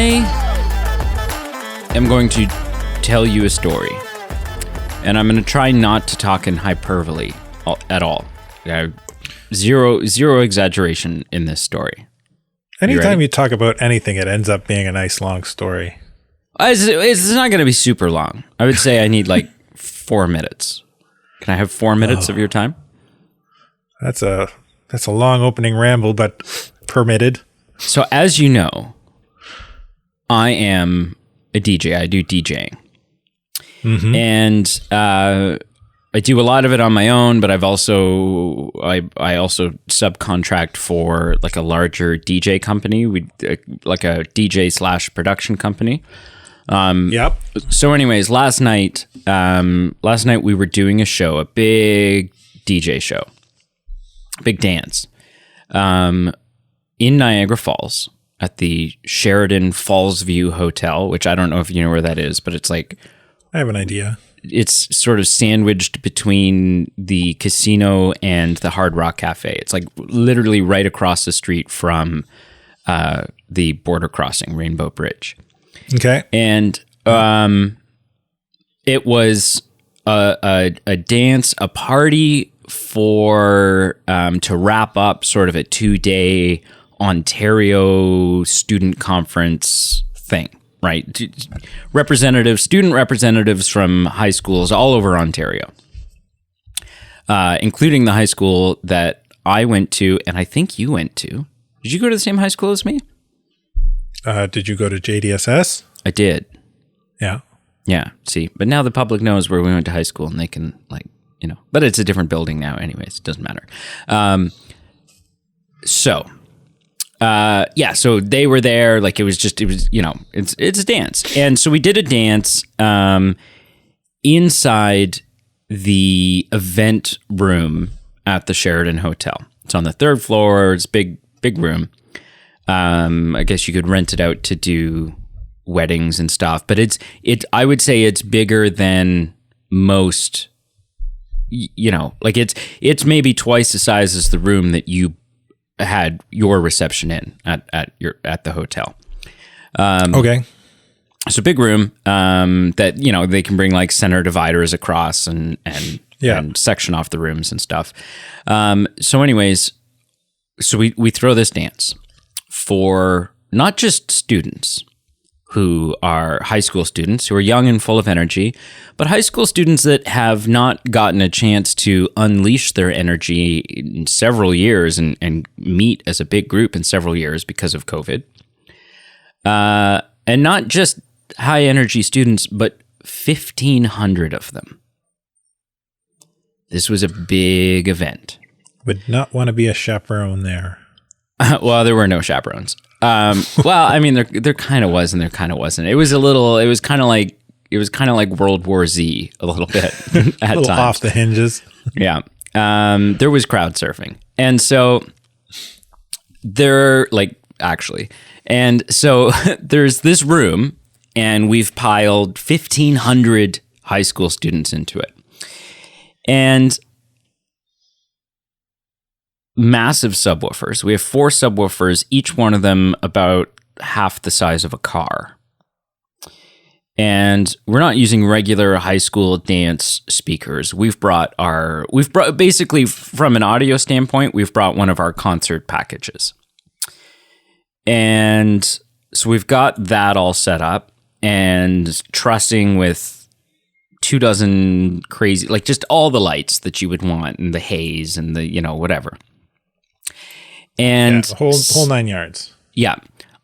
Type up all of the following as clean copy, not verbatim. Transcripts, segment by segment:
I am going to tell you a story, and I'm going to try not to talk in hyperbole at all. Zero exaggeration in this story. Anytime you talk about anything, it ends up being a nice long story. It's not going to be super long. I would say I need like 4 minutes. Can I have 4 minutes of your time? That's a long opening ramble, but permitted. So as you know, I am a DJ. I do DJing. Mm-hmm. And I do a lot of it on my own, but I also subcontract for like a larger DJ company. Like a DJ / production company. Yep. So anyways, last night we were doing a show, a big DJ show, big dance, in Niagara Falls at the Sheraton Fallsview Hotel, which I don't know if you know where that is, but it's like, I have an idea. It's sort of sandwiched between the casino and the Hard Rock Cafe. It's like literally right across the street from the border crossing, Rainbow Bridge. Okay. And it was a dance, a party for to wrap up sort of a 2-day Ontario student conference thing, right? Student representatives from high schools all over Ontario, including the high school that I went to, and I think you went to. Did you go to the same high school as me? Did you go to JDSS? I did. Yeah. Yeah. See, but now the public knows where we went to high school, and they can but it's a different building now anyways. It doesn't matter. So they were there. Like it was it's a dance. And so we did a dance, inside the event room at the Sheraton Hotel. It's on the 3rd floor. It's big room. I guess you could rent it out to do weddings and stuff, but I would say it's bigger than most, like it's maybe twice the size as the room that you had your reception in at the hotel. Okay. It's a big room, that, they can bring like center dividers across and section off the rooms and stuff. So anyways, so we throw this dance for not just students who are high school students who are young and full of energy, but high school students that have not gotten a chance to unleash their energy in several years and meet as a big group in several years because of COVID. And not just high energy students, but 1,500 of them. This was a big event. Would not want to be a chaperone there. Well, there were no chaperones. Well, I mean, there kind of was, and there kind of wasn't. It was kind of like World War Z a little bit at a little times. Off the hinges. Yeah. There was crowd surfing. And so and so there's this room, and we've piled 1,500 high school students into it. And massive subwoofers. We have 4 subwoofers, each one of them about half the size of a car. And we're not using regular high school dance speakers. We've brought basically from an audio standpoint, we've brought one of our concert packages. And so we've got that all set up and trussing with 24 crazy, like just all the lights that you would want and the haze and the, whatever. And the whole 9 yards. Yeah.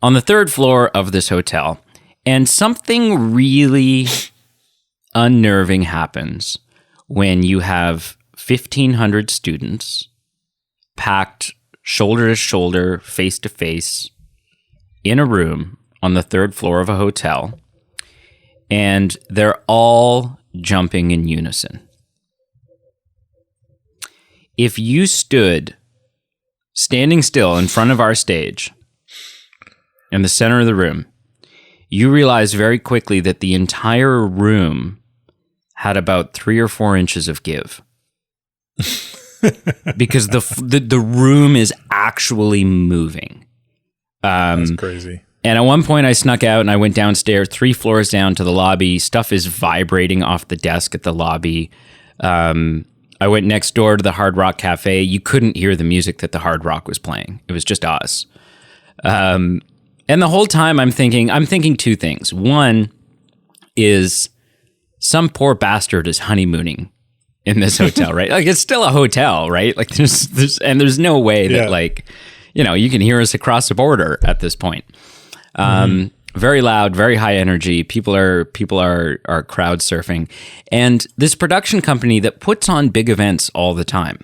On the 3rd floor of this hotel. And something really unnerving happens when you have 1,500 students packed shoulder to shoulder, face to face in a room on the 3rd floor of a hotel. And they're all jumping in unison. If you stood standing still in front of our stage in the center of the room, you realize very quickly that the entire room had about 3 or 4 inches of give. Because the room is actually moving. That's crazy. And at one point I snuck out and I went downstairs, 3 floors down to the lobby. Stuff is vibrating off the desk at the lobby. I went next door to the Hard Rock Cafe. You couldn't hear the music that the Hard Rock was playing. It was just us. And the whole time I'm thinking 2 things. One is some poor bastard is honeymooning in this hotel, right? Like, it's still a hotel, right? Like, there's no way that, like, you know, you can hear us across the border at this point. Very loud, very high energy. People are crowd surfing, and this production company that puts on big events all the time,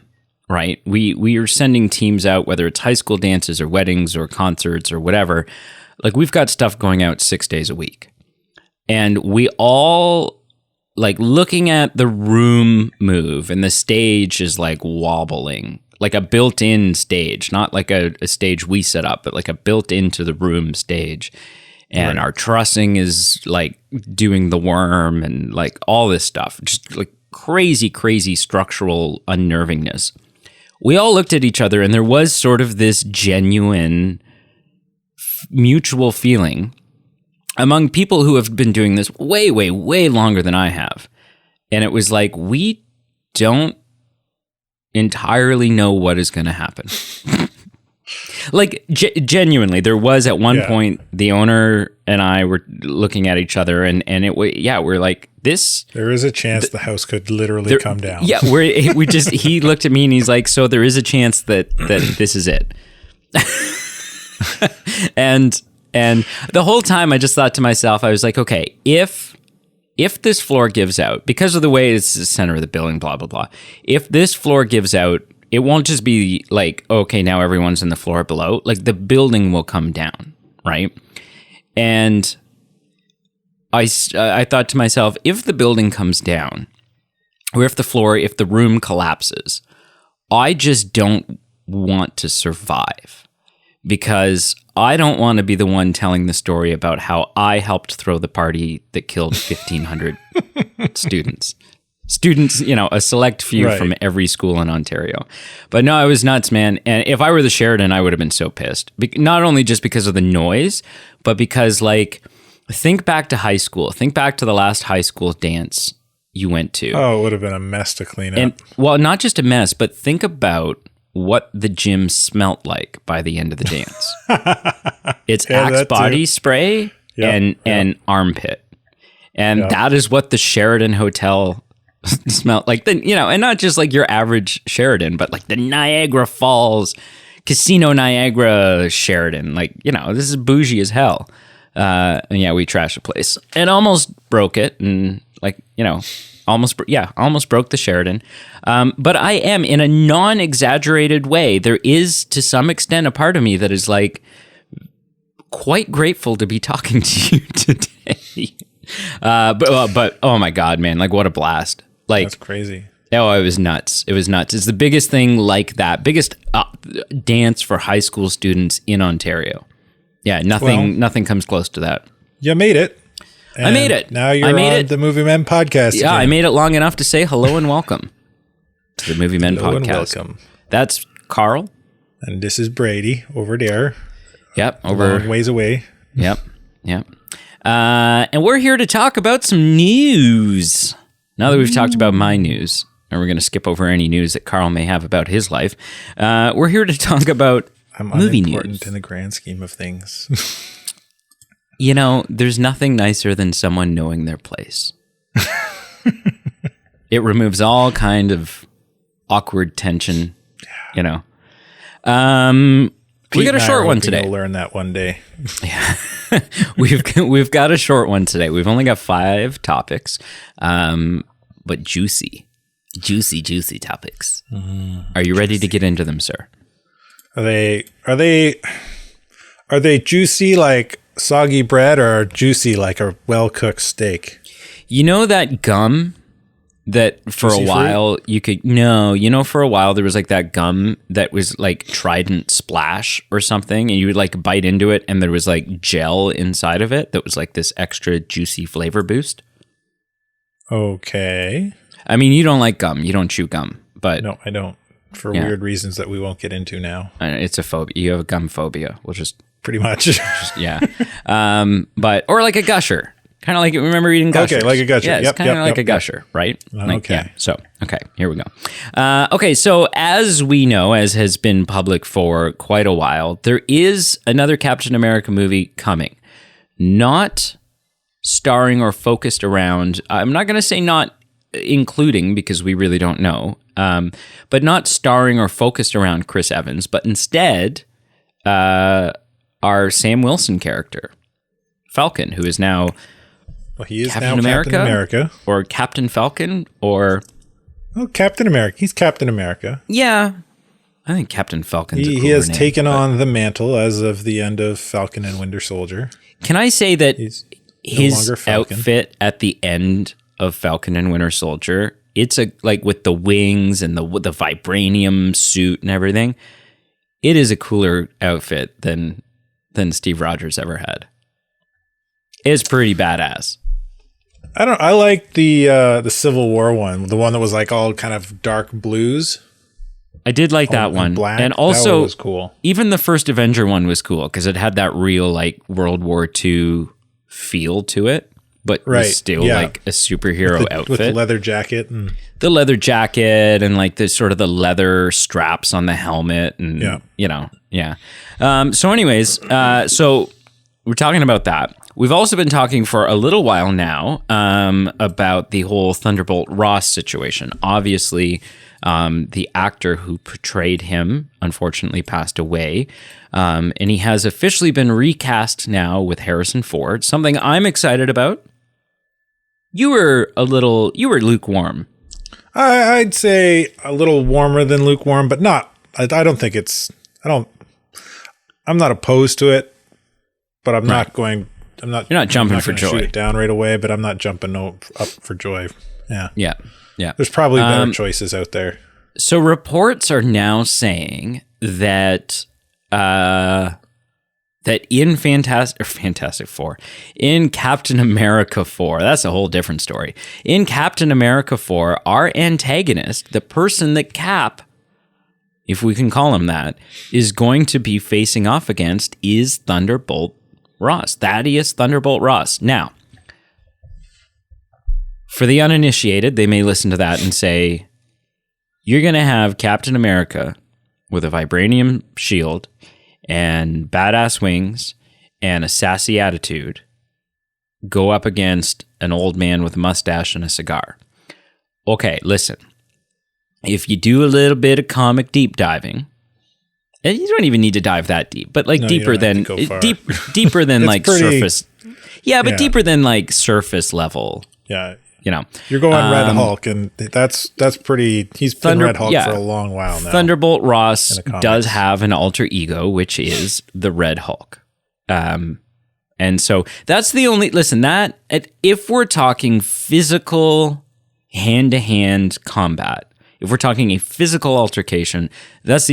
right? We are sending teams out, whether it's high school dances or weddings or concerts or whatever. Like, we've got stuff going out 6 days a week, and we all, like, looking at the room move, and the stage is like wobbling, like a built-in stage, not like a stage we set up, but like a built into the room stage. And our trussing is like doing the worm and like all this stuff, just like crazy structural unnervingness. We all looked at each other, and there was sort of this genuine mutual feeling among people who have been doing this way longer than I have. And it was like, we don't entirely know what is going to happen. Like, genuinely, there was at one point, the owner and I were looking at each other, and we're like, this. There is a chance the house could literally come down. Yeah, he looked at me and he's like, so there is a chance that this is it. and the whole time I just thought to myself, I was like, okay, if this floor gives out, because of the way it's the center of the building, blah, blah, blah, if this floor gives out, it won't just be like, okay, now everyone's in the floor below. Like, the building will come down, right? And I thought to myself, if the building comes down, or if the room collapses, I just don't want to survive, because I don't want to be the one telling the story about how I helped throw the party that killed 1,500 students. Students, you know, a select few from every school in Ontario. But no, I was nuts, man. And if I were the Sheridan, I would have been so pissed. Not only just because of the noise, but because, like, think back to high school. Think back to the last high school dance you went to. Oh, it would have been a mess to clean up. And, well, not just a mess, but think about what the gym smelt like by the end of the dance. It's Axe body spray and armpit. And that is what the Sheridan Hotel smell like, you know, and not just like your average Sheridan, but like the Niagara Falls Casino Niagara Sheridan. Like, you know, this is bougie as hell. And yeah, we trashed the place and almost broke it, and like, you know, almost broke the Sheridan. But I am, in a non-exaggerated way, there is to some extent a part of me that is like quite grateful to be talking to you today. But oh my God, man, like, what a blast. Like, that's crazy. Oh, it was nuts. It was nuts. It's the biggest thing like that. Biggest dance for high school students in Ontario. Yeah, nothing comes close to that. You made it. I made it. Now you're on the Movie Men podcast. Yeah, again. I made it long enough to say hello and welcome to the Movie Men podcast. And welcome. That's Carl. And this is Brady over there. Yep. A long ways away. Yep. And we're here to talk about some news. Now that we've talked about my news, and we're going to skip over any news that Carl may have about his life, we're here to talk about movie news. In the grand scheme of things. You know, there's nothing nicer than someone knowing their place. It removes all kind of awkward tension, you know. We got a short one today. We'll learn that one day. Yeah. We've got a short one today. We've only got 5 topics, but juicy topics. Mm-hmm. Are you ready to get into them, sir? Are they juicy like soggy bread, or juicy like a well-cooked steak? You know that gum that for juicy a while fruit? You could for a while there was like that gum that was like Trident Splash or something, and you would like bite into it and there was like gel inside of it that was like this extra juicy flavor boost. Okay. I mean, you don't like gum. You don't chew gum, but no, I don't. For weird reasons that we won't get into now. It's a phobia. You have a gum phobia. We'll just pretty much. Yeah. But, or like a gusher. Kind of like, remember eating gushers? Okay, like a gusher. Yeah, it's kind of like a gusher, right? Like, Okay. Yeah. So, okay, here we go. Okay, so as we know, as has been public for quite a while, there is another Captain America movie coming. Not starring or focused around, I'm not going to say not including because we really don't know, but not starring or focused around Chris Evans, but instead our Sam Wilson character, Falcon, who is now... Well, he is Captain America. Or Captain Falcon, or... Oh, Captain America. He's Captain America. Yeah. I think Captain Falcon's a cooler He has name, taken on the mantle as of the end of Falcon and Winter Soldier. Can I say that his Falcon. outfit at the end of Falcon and Winter Soldier, it's like with the wings and the vibranium suit and everything, it is a cooler outfit than Steve Rogers ever had. It's pretty badass. I like the Civil War one, the one that was like all kind of dark blues. I did like that one. Black. And also, that one was cool. Even the first Avenger one was cool because it had that real like World War II feel to it, but was still like a superhero outfit. With the leather jacket. And the leather jacket and like the sort of the leather straps on the helmet. And, So anyways, so we're talking about that. We've also been talking for a little while now about the whole Thunderbolt Ross situation. Obviously, the actor who portrayed him unfortunately passed away, and he has officially been recast now with Harrison Ford, something I'm excited about. You were lukewarm. I'd say a little warmer than lukewarm, but not, I don't think it's, I'm not opposed to it, but I'm not going... You're not jumping for joy. Shoot it down right away, but I'm not jumping up for joy. Yeah. There's probably better choices out there. So reports are now saying that in Fantastic Four, in Captain America 4, that's a whole different story. In Captain America 4, our antagonist, the person that Cap, if we can call him that, is going to be facing off against is Thunderbolt Ross, Thaddeus Thunderbolt Ross. Now, for the uninitiated, they may listen to that and say, you're going to have Captain America with a vibranium shield and badass wings and a sassy attitude go up against an old man with a mustache and a cigar. Okay, listen. If you do a little bit of comic deep diving, and you don't even need to dive that deep, but like deeper than deeper than like surface. Yeah, but deeper than like surface level. Yeah. You know. You're going Red Hulk, and that's pretty, he's been Red Hulk for a long while now. Thunderbolt Ross does have an alter ego, which is the Red Hulk. And so that's the only, listen, that if we're talking physical hand-to-hand combat, if we're talking a physical altercation, that is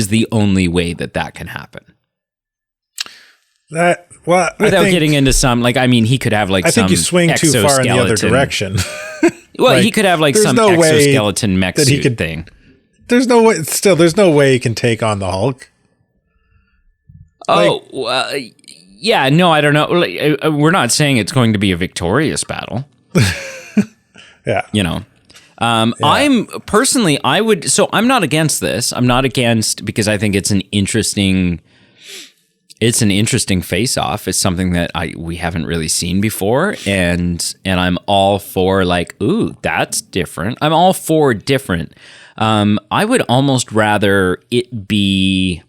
the only way that can happen. Without getting into some, like, I mean, he could have like some. I think you swing too far in the other direction. Well, he could have like some exoskeleton mech suit thing. There's no way. Still, there's no way he can take on the Hulk. Yeah, no, I don't know. We're not saying it's going to be a victorious battle. Yeah, you know. I'm personally, I'm not against this. I'm not against, because I think it's an interesting face-off. It's something that we haven't really seen before, and I'm all for like, ooh, that's different. I'm all for different. I would almost rather it be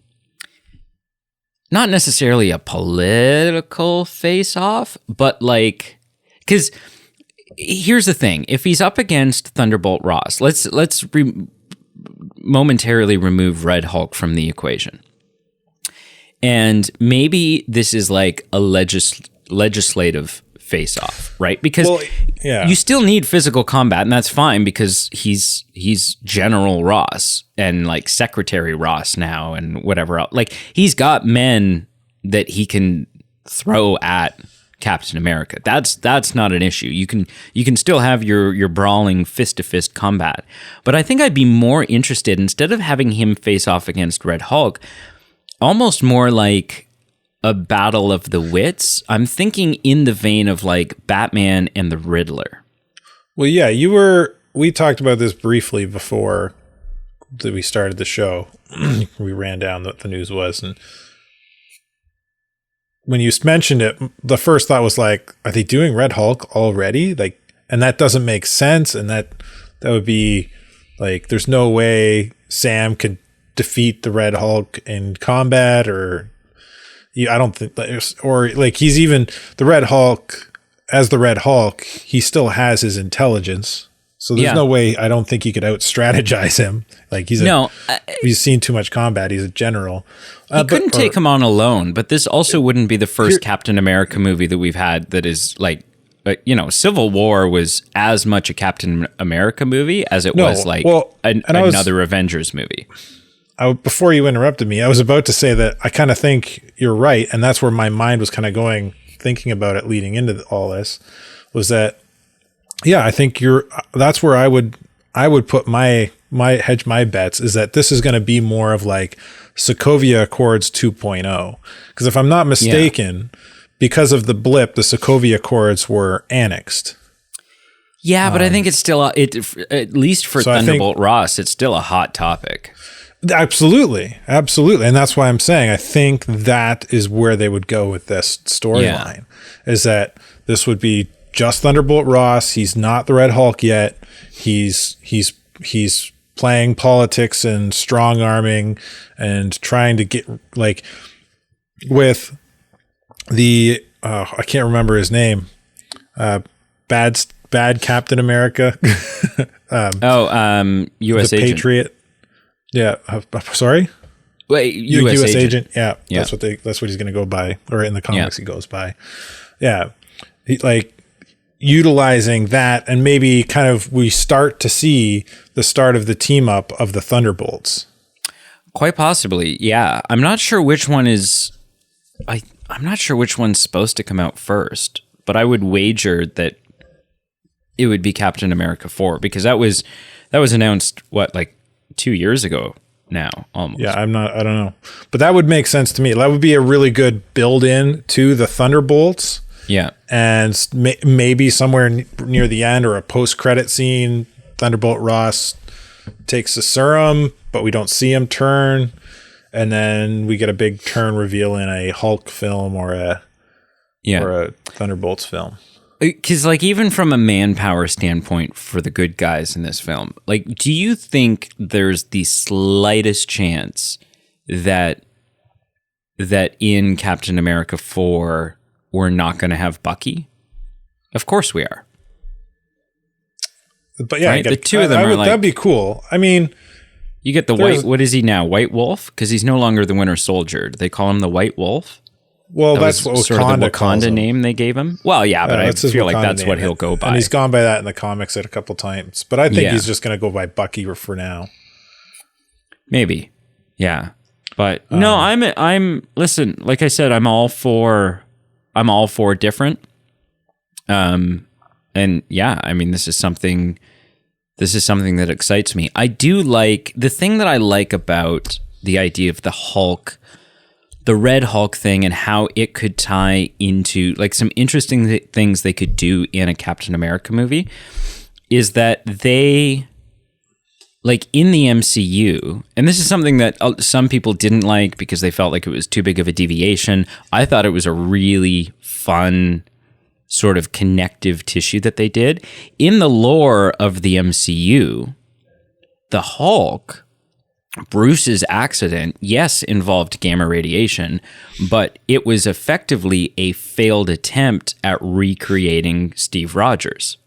not necessarily a political face-off, but like, because here's the thing: if he's up against Thunderbolt Ross, let's momentarily remove Red Hulk from the equation. And maybe this is like a legislative face-off, right? Because you still need physical combat, and that's fine because he's General Ross and like Secretary Ross now and whatever else. Like, he's got men that he can throw at Captain America. That's not an issue. You can still have your brawling fist-to-fist combat. But I think I'd be more interested, instead of having him face off against Red Hulk, almost more like a battle of the wits. I'm thinking in the vein of like Batman and the Riddler. Well, yeah, we talked about this briefly before that we started the show. We ran down what the news was, and when you mentioned it, the first thought was like, are they doing Red Hulk already? Like, and that doesn't make sense, and that would be like, there's no way Sam could defeat the Red Hulk in combat, or I don't think there's, or like he's even the Red Hulk as the Red Hulk, he still has his intelligence. So there's no way, I don't think he could out strategize him. Like he's seen too much combat. He's a general. He couldn't take him on alone, but this also wouldn't be the first Captain America movie that we've had that is like, Civil War was as much a Captain America movie as it was like another Avengers movie. Before you interrupted me, I was about to say that I kind of think you're right. And that's where my mind was kind of going, thinking about it leading into all this, was that, yeah, I think that's where I would put my hedge my bets, is that this is going to be more of like Sokovia Accords 2.0. Because if I'm not mistaken, because of the blip, the Sokovia Accords were annexed. Yeah, but I think it's still, at least for Thunderbolt Ross, it's still a hot topic. Absolutely. And that's why I'm saying I think that is where they would go with this storyline, is that this would be just Thunderbolt Ross. He's not the Red Hulk yet. He's playing politics and strong arming and trying to get like with the I can't remember his name. Bad Captain America. U.S. the agent. Patriot. Yeah. Sorry. Wait, U.S. agent. Yeah. That's what he's going to go by, or in the comics he goes by. Yeah. Like utilizing that, and maybe kind of we start to see the start of the team up of the Thunderbolts. Quite possibly. Yeah. I'm not sure which one is, I'm not sure which one's supposed to come out first, but I would wager that it would be Captain America 4, because that was announced like 2 years ago now, almost. Yeah, I don't know. But that would make sense to me. That would be a really good build in to the Thunderbolts. Yeah. And maybe somewhere near the end, or a post-credit scene, Thunderbolt Ross takes the serum, but we don't see him turn. And then we get a big turn reveal in a Hulk film or a Thunderbolts film. Because, like, even from a manpower standpoint for the good guys in this film, like, do you think there's the slightest chance that in Captain America 4 we're not going to have Bucky? Of course we are. But yeah, right? The two of them are like, that'd be cool. I mean, you get the white. What is he now? White Wolf? Because he's no longer the Winter Soldier. Do they call him the White Wolf? Well, that's what sort of the Wakanda name they gave him. Well, yeah, but I feel like that's what he'll go by. And he's gone by that in the comics a couple times. But I think he's just going to go by Bucky for now. Maybe, yeah. But no, I'm. Listen, like I said, I'm all for different. And yeah, I mean, this is something that excites me. I do like the thing that I like about the idea of the Hulk. The Red Hulk thing, and how it could tie into like some interesting things they could do in a Captain America movie, is that they, like in the MCU, and this is something that some people didn't like because they felt like it was too big of a deviation. I thought it was a really fun sort of connective tissue that they did. In the lore of the MCU, the Hulk, Bruce's accident, yes, involved gamma radiation, but it was effectively a failed attempt at recreating Steve Rogers.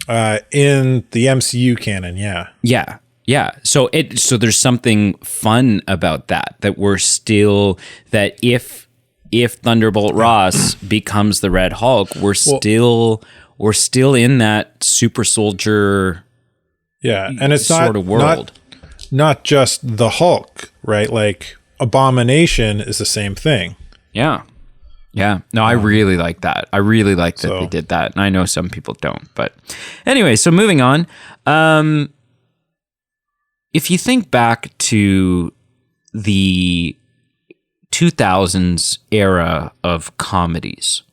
In the MCU canon, yeah. Yeah. So there's something fun about that we're still, that if Thunderbolt Ross becomes the Red Hulk, we're still in that super soldier, and it's sort of world. Not just the Hulk, right? Like Abomination is the same thing. Yeah. No, I really like that. I really like that they did that. And I know some people don't. But anyway, so moving on. If you think back to the 2000s era of comedies.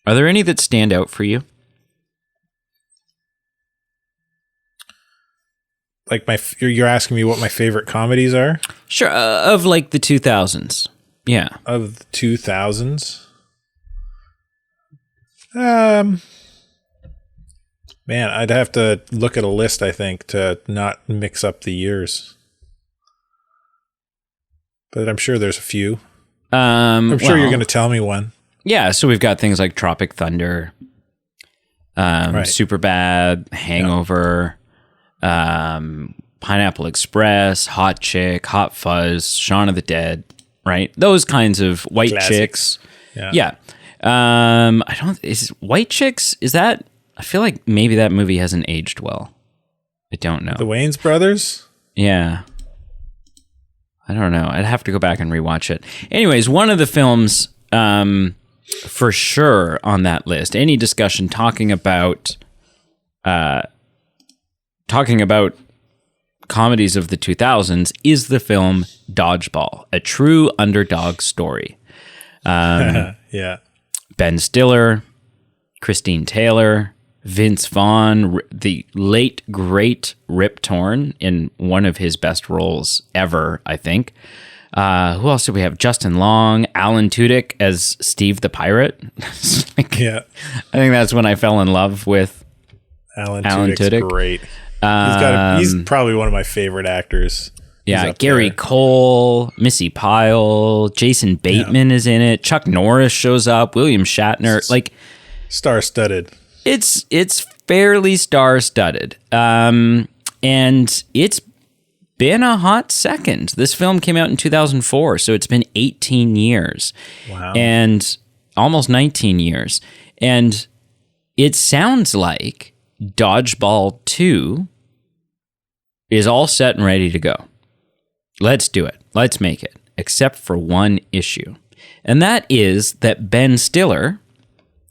Are there any that stand out for you? Like you're asking me what my favorite comedies are? Sure, of like the 2000s. Yeah. Of the 2000s? Man, I'd have to look at a list, I think, to not mix up the years. But I'm sure there's a few. I'm sure you're going to tell me one. Yeah, so we've got things like Tropic Thunder, Right. Superbad, Hangover, Pineapple Express, Hot Chick, Hot Fuzz, Shaun of the Dead, right? Those kinds of white Classics. chicks. Yeah. Is White Chicks, is that, I feel like maybe that movie hasn't aged well. I don't know. The Wayans brothers? Yeah. I don't know. I'd have to go back and rewatch it. Anyways, one of the films for sure on that list, any discussion talking about comedies of the 2000s is the film Dodgeball, a true underdog story. Yeah. Ben Stiller, Christine Taylor, Vince Vaughn, the late, great Rip Torn in one of his best roles ever, I think. Who else do we have? Justin Long, Alan Tudyk as Steve the Pirate. Yeah. I think that's when I fell in love with Alan Tudyk's Tudyk's great. He's probably one of my favorite actors. Yeah, Gary Cole, Missy Pyle, Jason Bateman is in it. Chuck Norris shows up. William Shatner, like star-studded. It's fairly star-studded, and it's been a hot second. This film came out in 2004, so it's been 18 years. Wow, and almost 19 years, and it sounds like Dodgeball 2 is all set and ready to go. Let's do it. Let's make it. Except for one issue. And that is that Ben Stiller,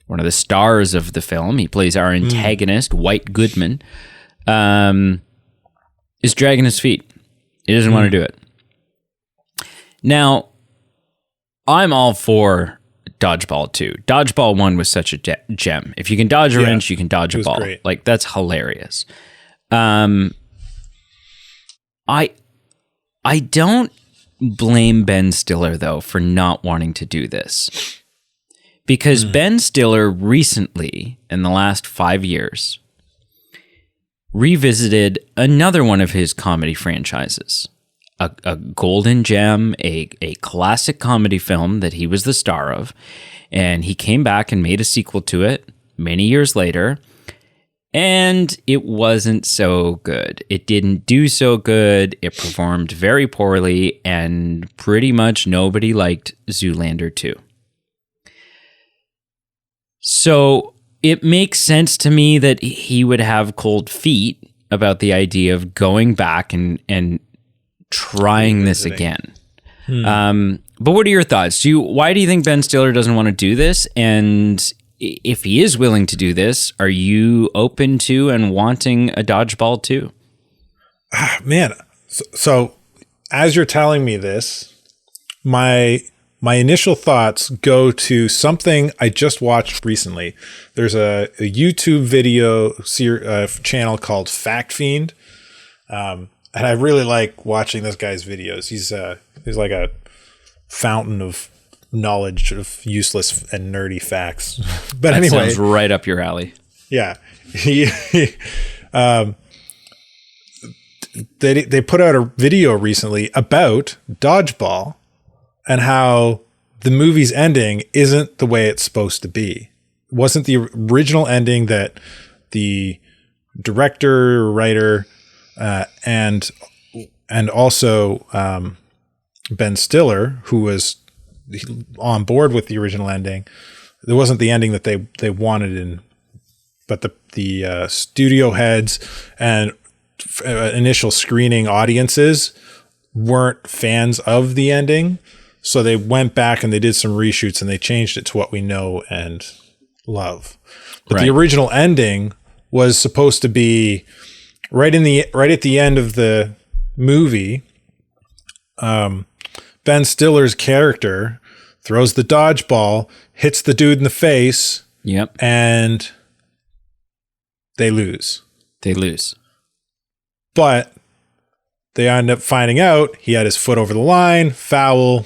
one of the stars of the film, he plays our antagonist, White Goodman, is dragging his feet. He doesn't want to do it. Now, I'm all for Dodgeball 2. Dodgeball 1 was such a gem. If you can dodge a wrench, you can dodge a ball. Great. Like, that's hilarious. I don't blame Ben Stiller, though, for not wanting to do this. Because Ben Stiller recently, in the last 5 years, revisited another one of his comedy franchises. A golden gem, a classic comedy film that he was the star of. And he came back and made a sequel to it many years later. And it wasn't so good. It didn't do so good. It performed very poorly, and pretty much nobody liked Zoolander 2. So it makes sense to me that he would have cold feet about the idea of going back and trying this again. But what are your thoughts? Why do you think Ben Stiller doesn't want to do this? And if he is willing to do this, are you open to and wanting a Dodgeball 2? Man, so as you're telling me this, my initial thoughts go to something I just watched recently. There's a YouTube video channel called Fact Fiend, and I really like watching this guy's videos. He's like a fountain of knowledge of useless and nerdy facts. But that anyway, sounds right up your alley. Yeah, they put out a video recently about Dodgeball and how the movie's ending isn't the way it's supposed to be. It wasn't the original ending that the director, writer, and also Ben Stiller, who was on board with the original ending, there wasn't the ending that they wanted but the studio heads and initial screening audiences weren't fans of the ending, so they went back and they did some reshoots and they changed it to what we know and love. But the original ending was supposed to be right at the end of the movie. Ben Ben Stiller's character throws the dodgeball, hits the dude in the face. Yep. And they lose. But they end up finding out he had his foot over the line, foul,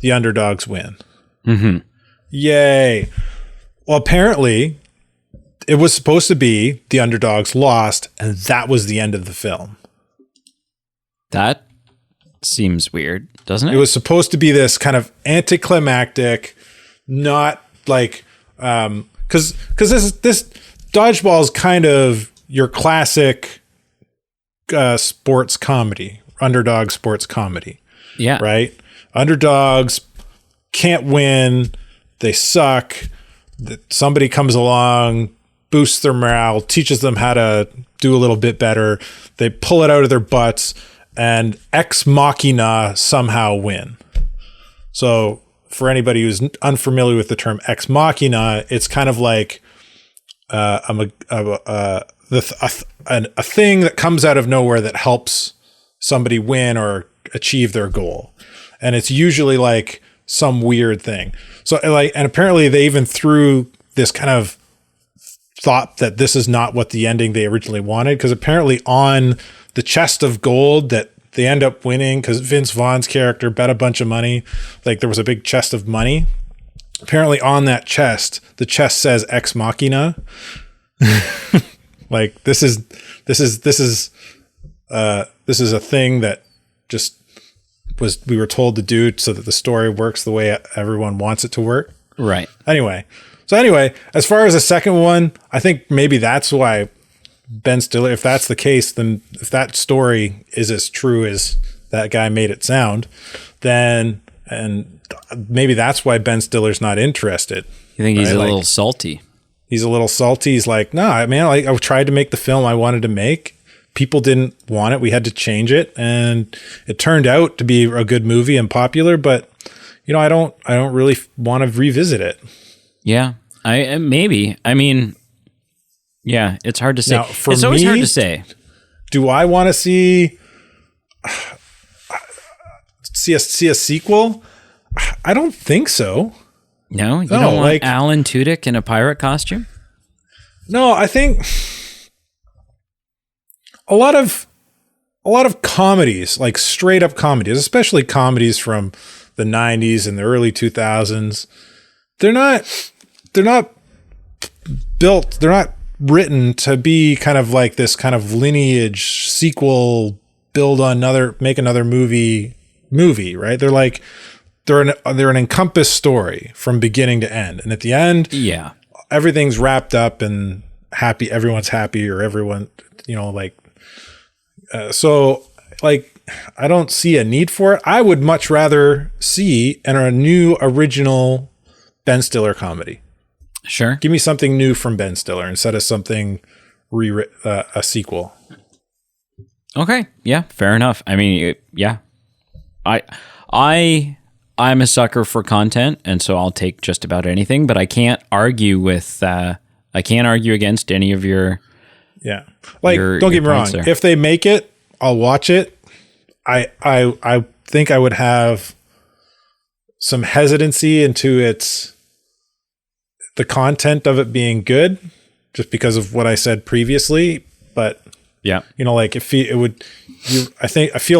the underdogs win. Mm-hmm. Yay. Well, apparently it was supposed to be the underdogs lost, and that was the end of the film. That seems weird, doesn't it? It was supposed to be this kind of anticlimactic, not like, because this dodgeball is kind of your classic sports comedy, underdog sports comedy. Yeah. Right? Underdogs can't win. They suck. Somebody comes along, boosts their morale, teaches them how to do a little bit better. They pull it out of their butts, and ex machina somehow win. So for anybody who's unfamiliar with the term ex machina, it's kind of like a thing that comes out of nowhere that helps somebody win or achieve their goal. And it's usually like some weird thing. So and apparently they even threw this kind of thought that this is not what the ending they originally wanted, because apparently on the chest of gold that they end up winning, because Vince Vaughn's character bet a bunch of money, like there was a big chest of money. Apparently on that chest, the chest says ex machina. Like this is a thing that just we were told to do so that the story works the way everyone wants it to work. Right. Anyway, as far as the second one, I think maybe that's why Ben Stiller, if that's the case, then if that story is as true as that guy made it sound, then, and maybe that's why Ben Stiller's not interested. You think he's a little salty? He's a little salty. He's like, nah, man, like I tried to make the film I wanted to make. People didn't want it. We had to change it. And it turned out to be a good movie and popular, but you know, I don't really want to revisit it. Yeah, maybe. I mean, yeah, it's hard to say. Now, it's always hard to say. Do I want to see a sequel? I don't think so. No, you don't want like Alan Tudyk in a pirate costume? No, I think a lot of comedies, like straight up comedies, especially comedies from the 90s and the early 2000s, they're not written to be kind of like this kind of lineage sequel, make another movie, right? They're like they're an encompassed story from beginning to end, and at the end, yeah, everything's wrapped up and happy. Everyone's happy, or everyone, you know, like so. Like, I don't see a need for it. I would much rather see a new original Ben Stiller comedy. Sure, give me something new from Ben Stiller instead of something a sequel. Okay, yeah, fair enough. I mean, yeah, I'm a sucker for content, and so I'll take just about anything. But I can't argue with. I can't argue against any of your. Yeah, like don't get me wrong. There. If they make it, I'll watch it. I think I would have some hesitancy into the content of it being good, just because of what I said previously. But yeah, you know, like I feel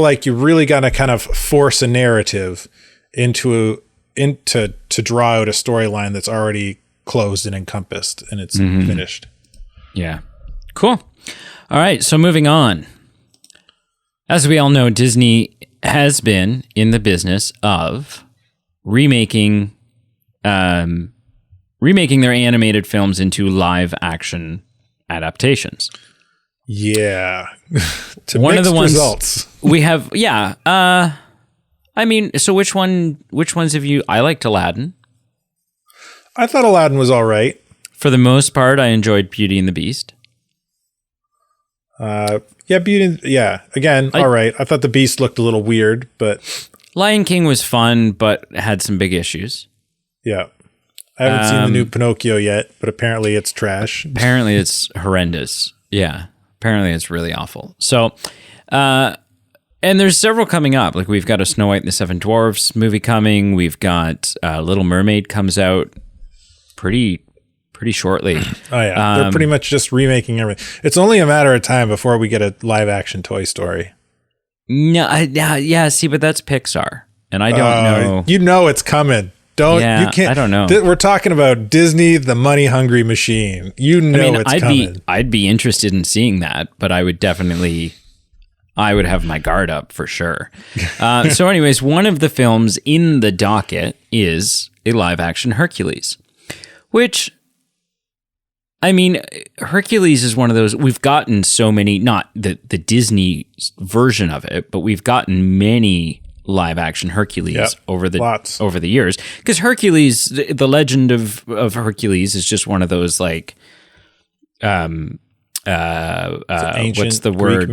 like you really got to kind of force a narrative into to draw out a storyline that's already closed and encompassed and it's finished. Yeah, cool. All right, so moving on. As we all know, Disney has been in the business of remaking their animated films into live action adaptations. Yeah. One of the ones results. We have, yeah. I mean, so which ones have you? I liked Aladdin. I thought Aladdin was all right. For the most part, I enjoyed Beauty and the Beast. Yeah, again, all right. I thought the Beast looked a little weird, but Lion King was fun, but had some big issues. Yeah. I haven't seen the new Pinocchio yet, but apparently it's trash. Apparently it's horrendous. Yeah. Apparently it's really awful. So, And there's several coming up. Like we've got a Snow White and the Seven Dwarfs movie coming. We've got Little Mermaid comes out pretty shortly. Oh yeah, they're pretty much just remaking everything. It's only a matter of time before we get a live action Toy Story. No, yeah. See, but that's Pixar, and I don't know. You know it's coming. You can't. I don't know. We're talking about Disney, the money hungry machine. It's coming. I'd be interested in seeing that, but I would have my guard up for sure. So anyways, one of the films in the docket is a live action Hercules, which, I mean, Hercules is one of those, we've gotten so many, not the Disney version of it, but we've gotten many live action Hercules over the years. Because Hercules, the legend of Hercules is just one of those like, what's the word?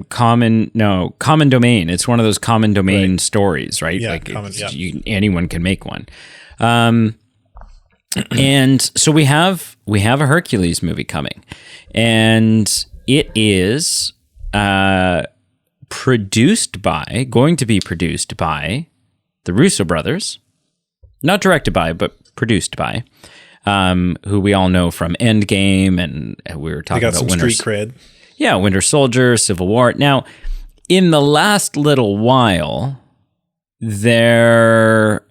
Common domain. It's one of those common domain stories, right? Yeah, like anyone can make one. And so we have a Hercules movie coming, and it is going to be produced by the Russo brothers, not directed by, but produced by. Who we all know from Endgame, and we were talking about some street cred. Yeah, Winter Soldier, Civil War. Now, in the last little while, their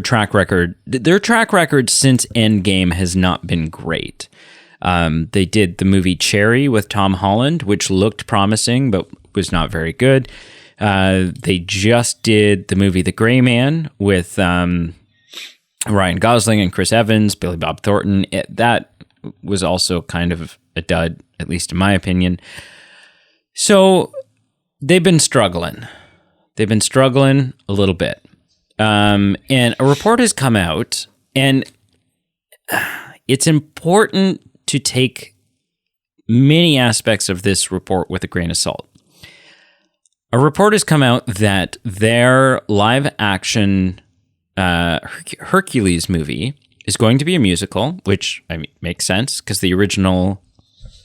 track record since Endgame has not been great. They did the movie Cherry with Tom Holland, which looked promising but was not very good. They just did the movie The Gray Man with Ryan Gosling and Chris Evans, Billy Bob Thornton. That was also kind of a dud, at least in my opinion. So they've been struggling. They've been struggling a little bit. And a report has come out, and it's important to take many aspects of this report with a grain of salt. A report has come out that their live action Hercules movie is going to be a musical, which makes sense because the original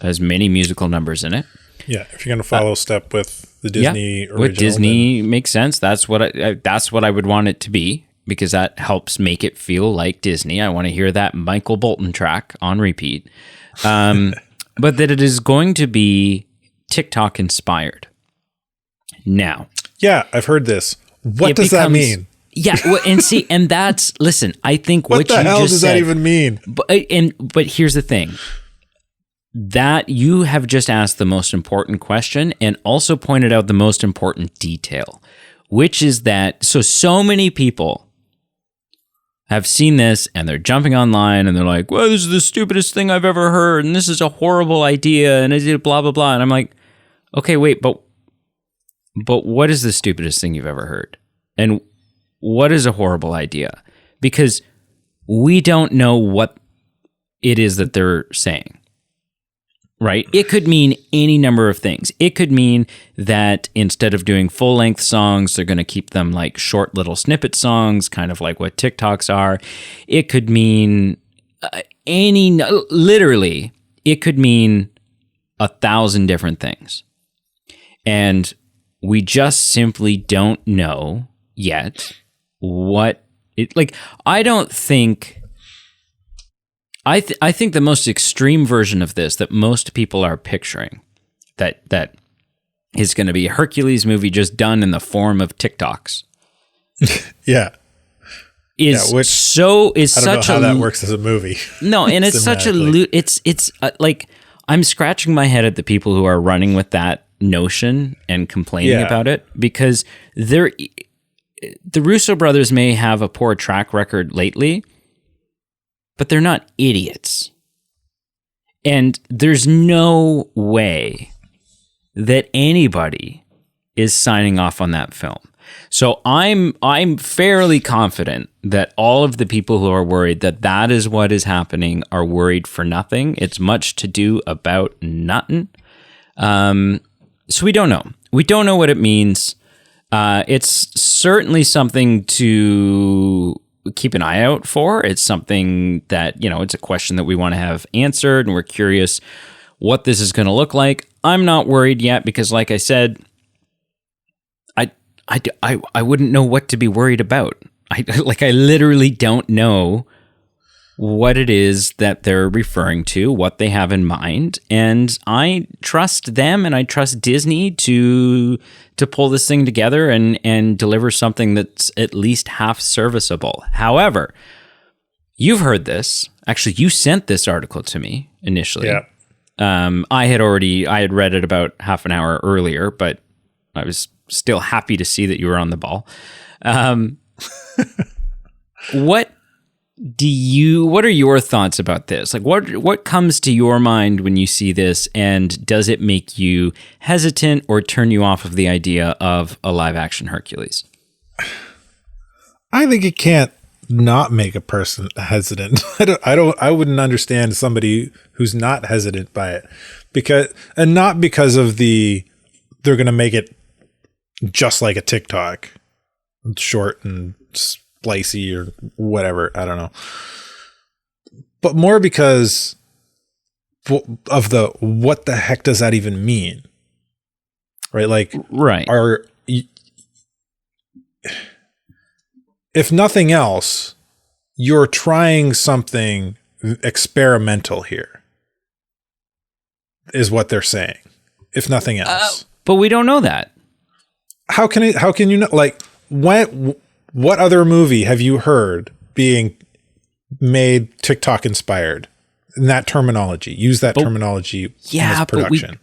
has many musical numbers in it. Yeah, if you're going to follow step with the Disney original, with Disney makes sense. That's what I would want it to be, because that helps make it feel like Disney. I want to hear that Michael Bolton track on repeat. But that it is going to be TikTok inspired. Now, yeah, I've heard this. What does that mean? Yeah, and that's, listen, I think what the hell does that even mean? But here's the thing. That you have just asked the most important question and also pointed out the most important detail, which is that so many people have seen this and they're jumping online and they're like, well, this is the stupidest thing I've ever heard, and this is a horrible idea, and it's blah, blah, blah. And I'm like, okay, wait, but what is the stupidest thing you've ever heard? And what is a horrible idea? Because we don't know what it is that they're saying, right? It could mean any number of things. It could mean that instead of doing full-length songs, they're going to keep them like short little snippet songs, kind of like what TikToks are. It could mean literally, it could mean 1,000 different things. And we just simply don't know yet what it, like, I don't think, I think the most extreme version of this that most people are picturing that is going to be a Hercules movie just done in the form of TikToks. Yeah. I don't know how that works as a movie. No, and it's such it's like, I'm scratching my head at the people who are running with that notion and complaining about it, because the Russo brothers may have a poor track record lately, but they're not idiots. And there's no way that anybody is signing off on that film. So I'm fairly confident that all of the people who are worried that is what is happening are worried for nothing. It's much to do about nothing. So we don't know. We don't know what it means. It's certainly something to keep an eye out for. It's something that, it's a question that we want to have answered, and we're curious what this is going to look like. I'm not worried yet because, like I said, I wouldn't know what to be worried about. I literally don't know what it is that they're referring to, what they have in mind, and I trust them and I trust Disney to pull this thing together and deliver something that's at least half serviceable. However, you've heard this. Actually, you sent this article to me initially. Yeah. I had read it about half an hour earlier, but I was still happy to see that you were on the ball. What are your thoughts about this? Like, what comes to your mind when you see this, and does it make you hesitant or turn you off of the idea of a live action Hercules? I think it can't not make a person hesitant. I wouldn't understand somebody who's not hesitant by it, not because of they're going to make it just like a TikTok, short and splicey or whatever. I don't know. But more because of what the heck does that even mean? Right? Like, right. If nothing else, you're trying something experimental here, is what they're saying. If nothing else. But we don't know that. How can you know? Like, what other movie have you heard being made TikTok inspired in that terminology? Use that terminology in this production.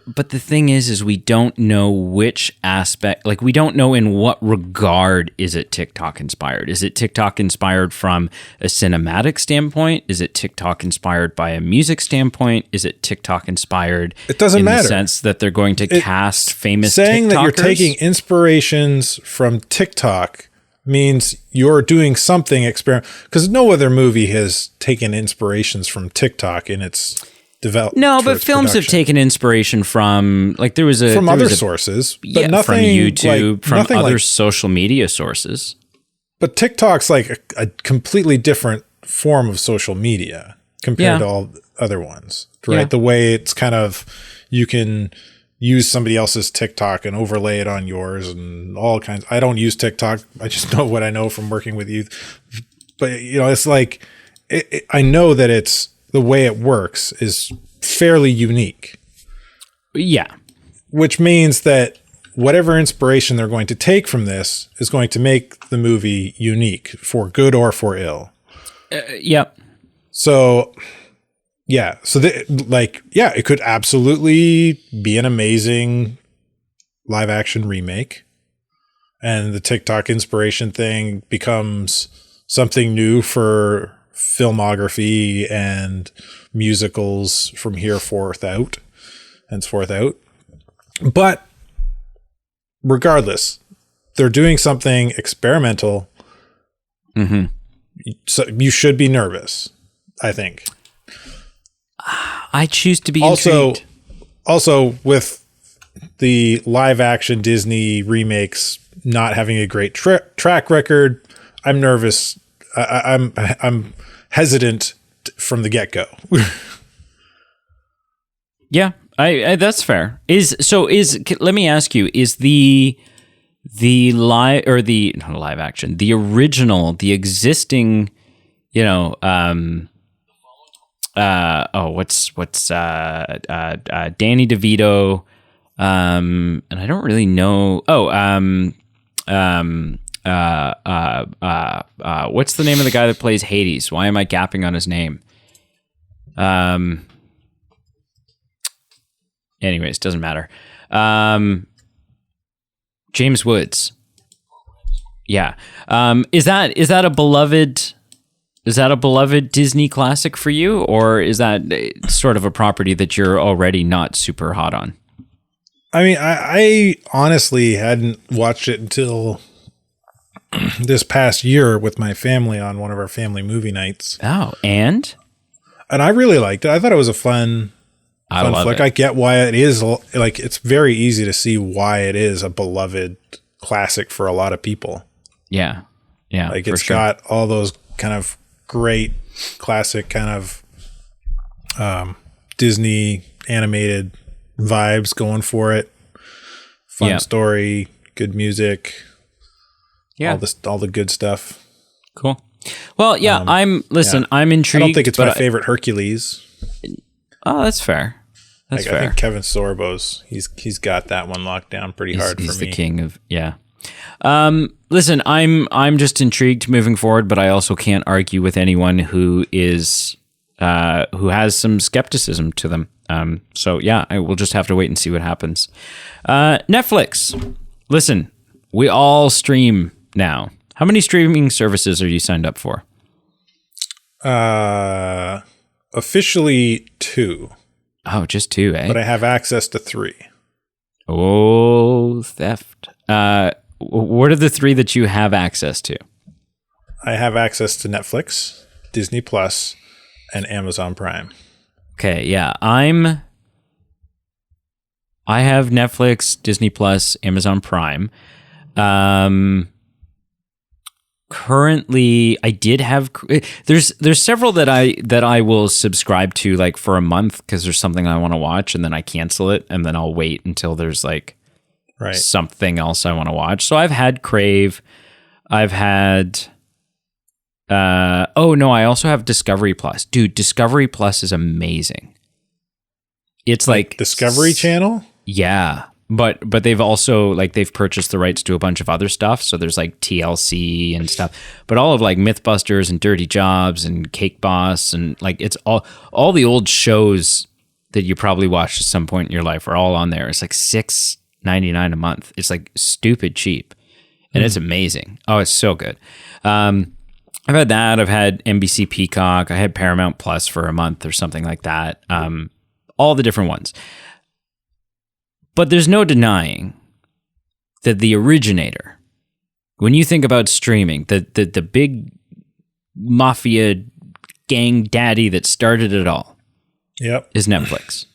But the thing is we don't know which aspect, like we don't know in what regard is it TikTok inspired. Is it TikTok inspired from a cinematic standpoint? Is it TikTok inspired by a music standpoint? Is it TikTok inspired? It doesn't matter. The sense that they're going to cast famous saying TikTokers? That you're taking inspirations from TikTok means you're doing something because no other movie has taken inspirations from TikTok in its development. No, but films have taken inspiration from, like, from other sources, but nothing from YouTube, like, from other social media sources. But TikTok's like a completely different form of social media compared to all other ones, right? Yeah. The way it's kind of, you can use somebody else's TikTok and overlay it on yours and all kinds. I don't use TikTok. I just know what I know from working with youth. But, it's like, I know that it's, the way it works is fairly unique. Yeah. Which means that whatever inspiration they're going to take from this is going to make the movie unique for good or for ill. Yep. So, yeah. So, it could absolutely be an amazing live action remake. And the TikTok inspiration thing becomes something new for filmography and musicals from henceforth out. But regardless, they're doing something experimental. Mm-hmm. So you should be nervous, I think. I choose to be intrigued. Also, with the live action Disney remakes not having a great track record, I'm nervous. I'm hesitant from the get-go. Yeah, I that's fair. Let me ask you, is the live or not live action, the original, the existing, Danny DeVito, and I don't really know. What's the name of the guy that plays Hades? Why am I gapping on his name? Anyways, doesn't matter. James Woods. Yeah. Is that a beloved Disney classic for you, or is that sort of a property that you're already not super hot on? I mean, I honestly hadn't watched it until this past year with my family on one of our family movie nights. Oh, and I really liked it. I thought it was a fun flick. I get why it is, like, it's very easy to see why it is a beloved classic for a lot of people. Yeah. Yeah. Like, it's got all those kind of great classic kind of Disney animated vibes going for it. Fun story, good music. Yeah. All the good stuff. Cool. Well, yeah, I'm intrigued. I don't think it's my favorite Hercules. Oh, that's fair. That's fair. I think Kevin Sorbo's, he's got that one locked down pretty hard for me. He's the king of, yeah. Listen, I'm just intrigued moving forward, but I also can't argue with anyone who is who has some skepticism to them. So yeah, I will just have to wait and see what happens. Netflix. Listen, we all stream now. How many streaming services are you signed up for? Officially 2. Oh, just 2, eh? But I have access to 3. Oh, theft. What are the 3 that you have access to? I have access to Netflix, Disney Plus, and Amazon Prime. Okay, yeah. I have Netflix, Disney Plus, Amazon Prime. Currently, I did have. There's several that I will subscribe to like for a month because there's something I want to watch, and then I cancel it, and then I'll wait until there's like something else I want to watch. So I've had Crave. I've had. I also have Discovery Plus. Dude, Discovery Plus is amazing. It's like Discovery Channel? Yeah. But they've also they've purchased the rights to a bunch of other stuff. So there's like TLC and stuff. But all of like Mythbusters and Dirty Jobs and Cake Boss and like it's all the old shows that you probably watched at some point in your life are all on there. It's like $6.99 a month. It's like stupid cheap. And it's amazing. Oh, it's so good. I've had that. I've had NBC Peacock. I had Paramount Plus for a month or something like that. All the different ones. But there's no denying that the originator, when you think about streaming, the big mafia gang daddy that started it all, is Netflix.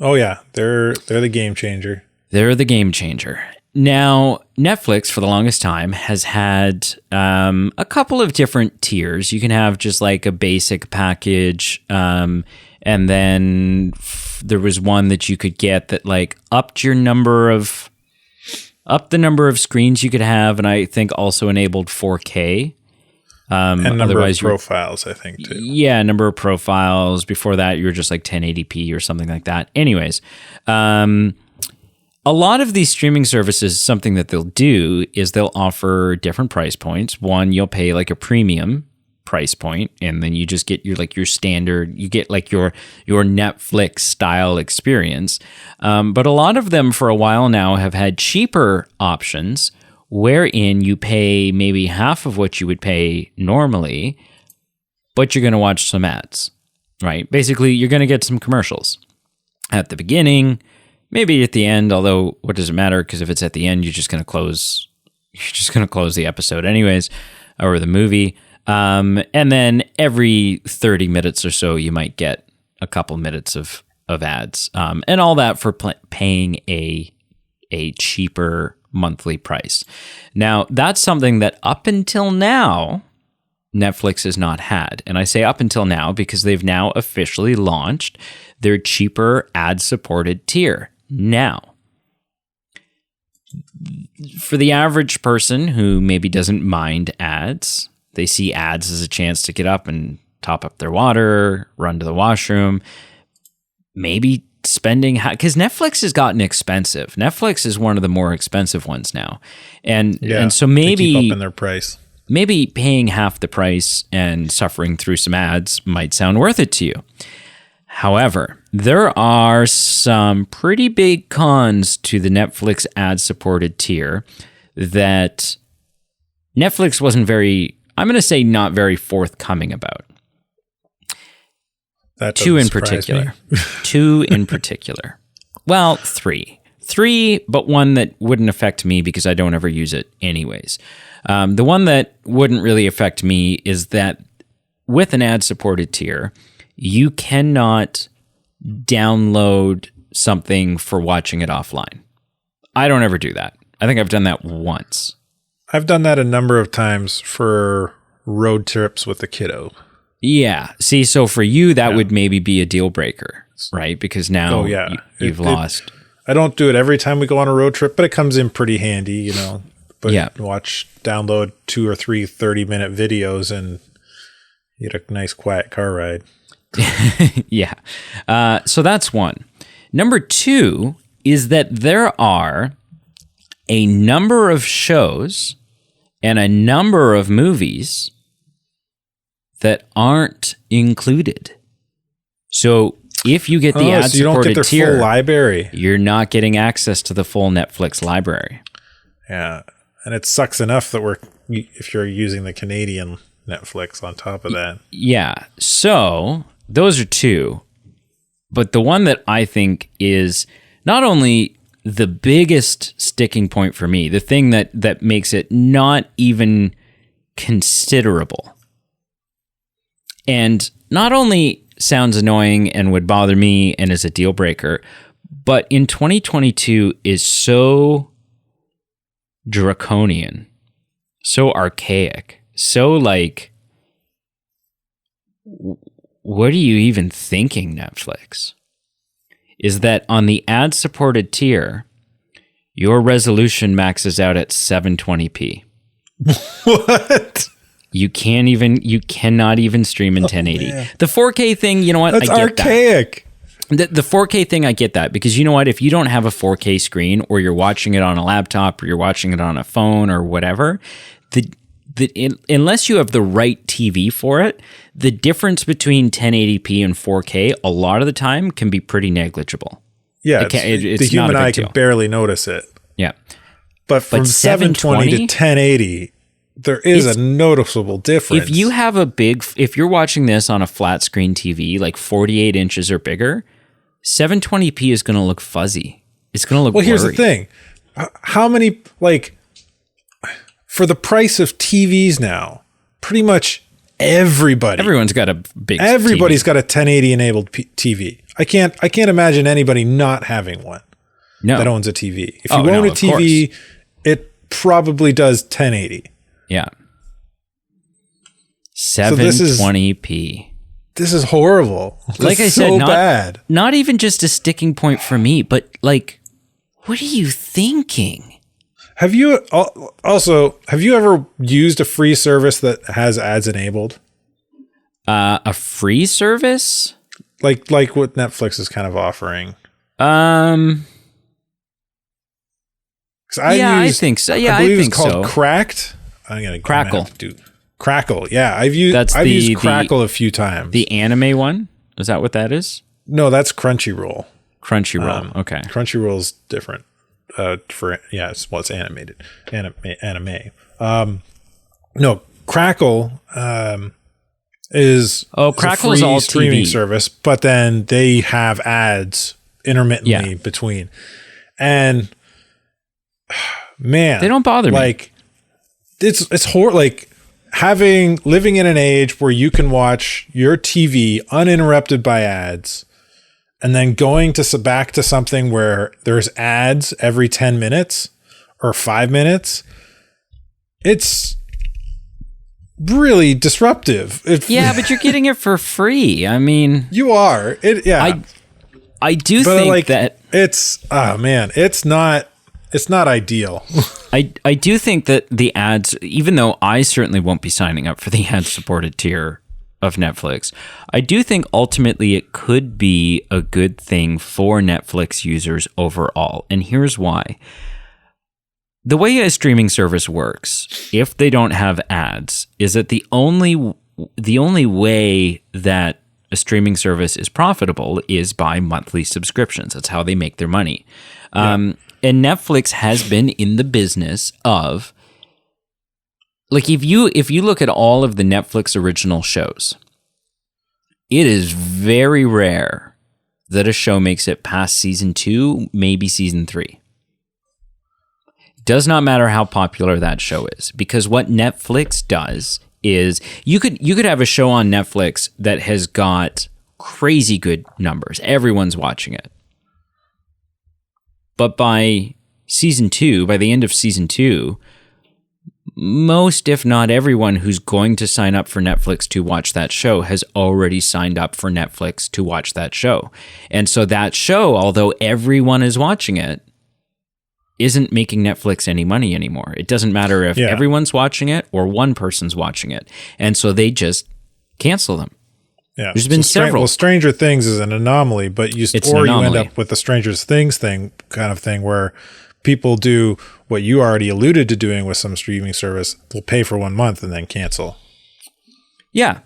Oh yeah, they're the game changer. They're the game changer. Now, Netflix, for the longest time, has had a couple of different tiers. You can have just like a basic package, and then there was one that you could get that like upped the number of screens you could have, and I think also enabled 4K. And number of profiles, I think, too. Yeah, number of profiles. Before that, you were just like 1080p or something like that. Anyways, a lot of these streaming services, something that they'll do is they'll offer different price points. One, you'll pay like a premium price point, and then you just get your standard, you get like your Netflix style experience. But a lot of them for a while now have had cheaper options wherein you pay maybe half of what you would pay normally, but you're going to watch some ads, right? Basically, you're going to get some commercials at the beginning, maybe at the end, although what does it matter? Because if it's at the end, you're just going to close the episode anyways, or the movie. And then every 30 minutes or so, you might get a couple minutes of ads, and all that for paying a cheaper monthly price. Now, that's something that up until now, Netflix has not had. And I say up until now because they've now officially launched their cheaper ad-supported tier. Now, for the average person who maybe doesn't mind ads, they see ads as a chance to get up and top up their water, run to the washroom, maybe spending, because Netflix has gotten expensive. Netflix is one of the more expensive ones now. And so maybe they keep up in their price. Maybe paying half the price and suffering through some ads might sound worth it to you. However, there are some pretty big cons to the Netflix ad-supported tier that Netflix wasn't very, I'm going to say not very forthcoming about. Two in particular. Well, three, but one that wouldn't affect me because I don't ever use it anyways. The one that wouldn't really affect me is that with an ad-supported tier, you cannot download something for watching it offline. I don't ever do that. I think I've done that once. I've done that a number of times for road trips with the kiddo. Yeah. See, so for you, that would maybe be a deal breaker, right? Because now you've lost. I don't do it every time we go on a road trip, but it comes in pretty handy, you know. But download 2 or 3 30-minute videos and you get a nice quiet car ride. Yeah. So that's one. Number 2 is that there are a number of shows and a number of movies that aren't included. So if you get the ad-supported so you don't get their tier, full library. You're not getting access to the full Netflix library. Yeah, and it sucks enough that if you're using the Canadian Netflix on top of that. Yeah, so those are 2. But the one that I think is not only the biggest sticking point for me, the thing that makes it not even considerable, and not only sounds annoying and would bother me and is a deal breaker, but in 2022 is so draconian, so archaic, so like, what are you even thinking, Netflix? Is that on the ad-supported tier, your resolution maxes out at 720p. What? You cannot even stream in 1080. Man. The 4K thing, you know what? That's I get archaic. that. The 4K thing, I get that, because you know what? If you don't have a 4K screen, or you're watching it on a laptop, or you're watching it on a phone, or whatever, unless you have the right TV for it, the difference between 1080p and 4K a lot of the time can be pretty negligible. Yeah, it's the human not a big eye deal. can barely notice it. Yeah. But from 720 to 1080, there is a noticeable difference. If you're watching this on a flat screen TV, like 48 inches or bigger, 720p is going to look fuzzy. It's going to look blurry. Here's the thing. How many, for the price of TVs now, pretty much everyone's got a big everybody's TV. got a 1080 enabled TV. I can't imagine anybody not having one that owns a TV. If you own a TV, it probably does 1080. Yeah. 720p. This is horrible. Like I said, bad. Not even just a sticking point for me, but like, what are you thinking? Have you ever used a free service that has ads enabled? A free service? Like what Netflix is kind of offering. I think so. Yeah, I believe think it's called so. Cracked. I'm gonna Crackle. Crackle. Yeah, I've used Crackle a few times. The anime one? Is that what that is? No, that's Crunchyroll. Crunchyroll. Okay. Crunchyroll's different. It's animated. Anime. No, Crackle is Crackle's a free all streaming TV service, but then they have ads intermittently between. And man, they don't bother me. Like it's horrible. Like living in an age where you can watch your TV uninterrupted by ads, and then going back to something where there's ads every 10 minutes or 5 minutes. It's really disruptive. But you're getting it for free. I mean, you are. I do think that it's not ideal. I do think that the ads, even though I certainly won't be signing up for the ad-supported tier of Netflix, I do think ultimately it could be a good thing for Netflix users overall. And here's why. The way a streaming service works, if they don't have ads, is that the only way that a streaming service is profitable is by monthly subscriptions. That's how they make their money. And Netflix has been in the business of, like, if you look at all of the Netflix original shows, it is very rare that a show makes it past season 2, maybe season 3. Does not matter how popular that show is, because what Netflix does is you could have a show on Netflix that has got crazy good numbers. Everyone's watching it. But by the end of season 2, most, if not everyone, who's going to sign up for Netflix to watch that show has already signed up for Netflix to watch that show. And so that show, although everyone is watching it, isn't making Netflix any money anymore. It doesn't matter if everyone's watching it or one person's watching it. And so they just cancel them. Yeah. There's been several. Well, Stranger Things is an anomaly, but you end up with the Stranger Things kind of thing where people do what you already alluded to doing with some streaming service. They'll pay for 1 month and then cancel. Yeah.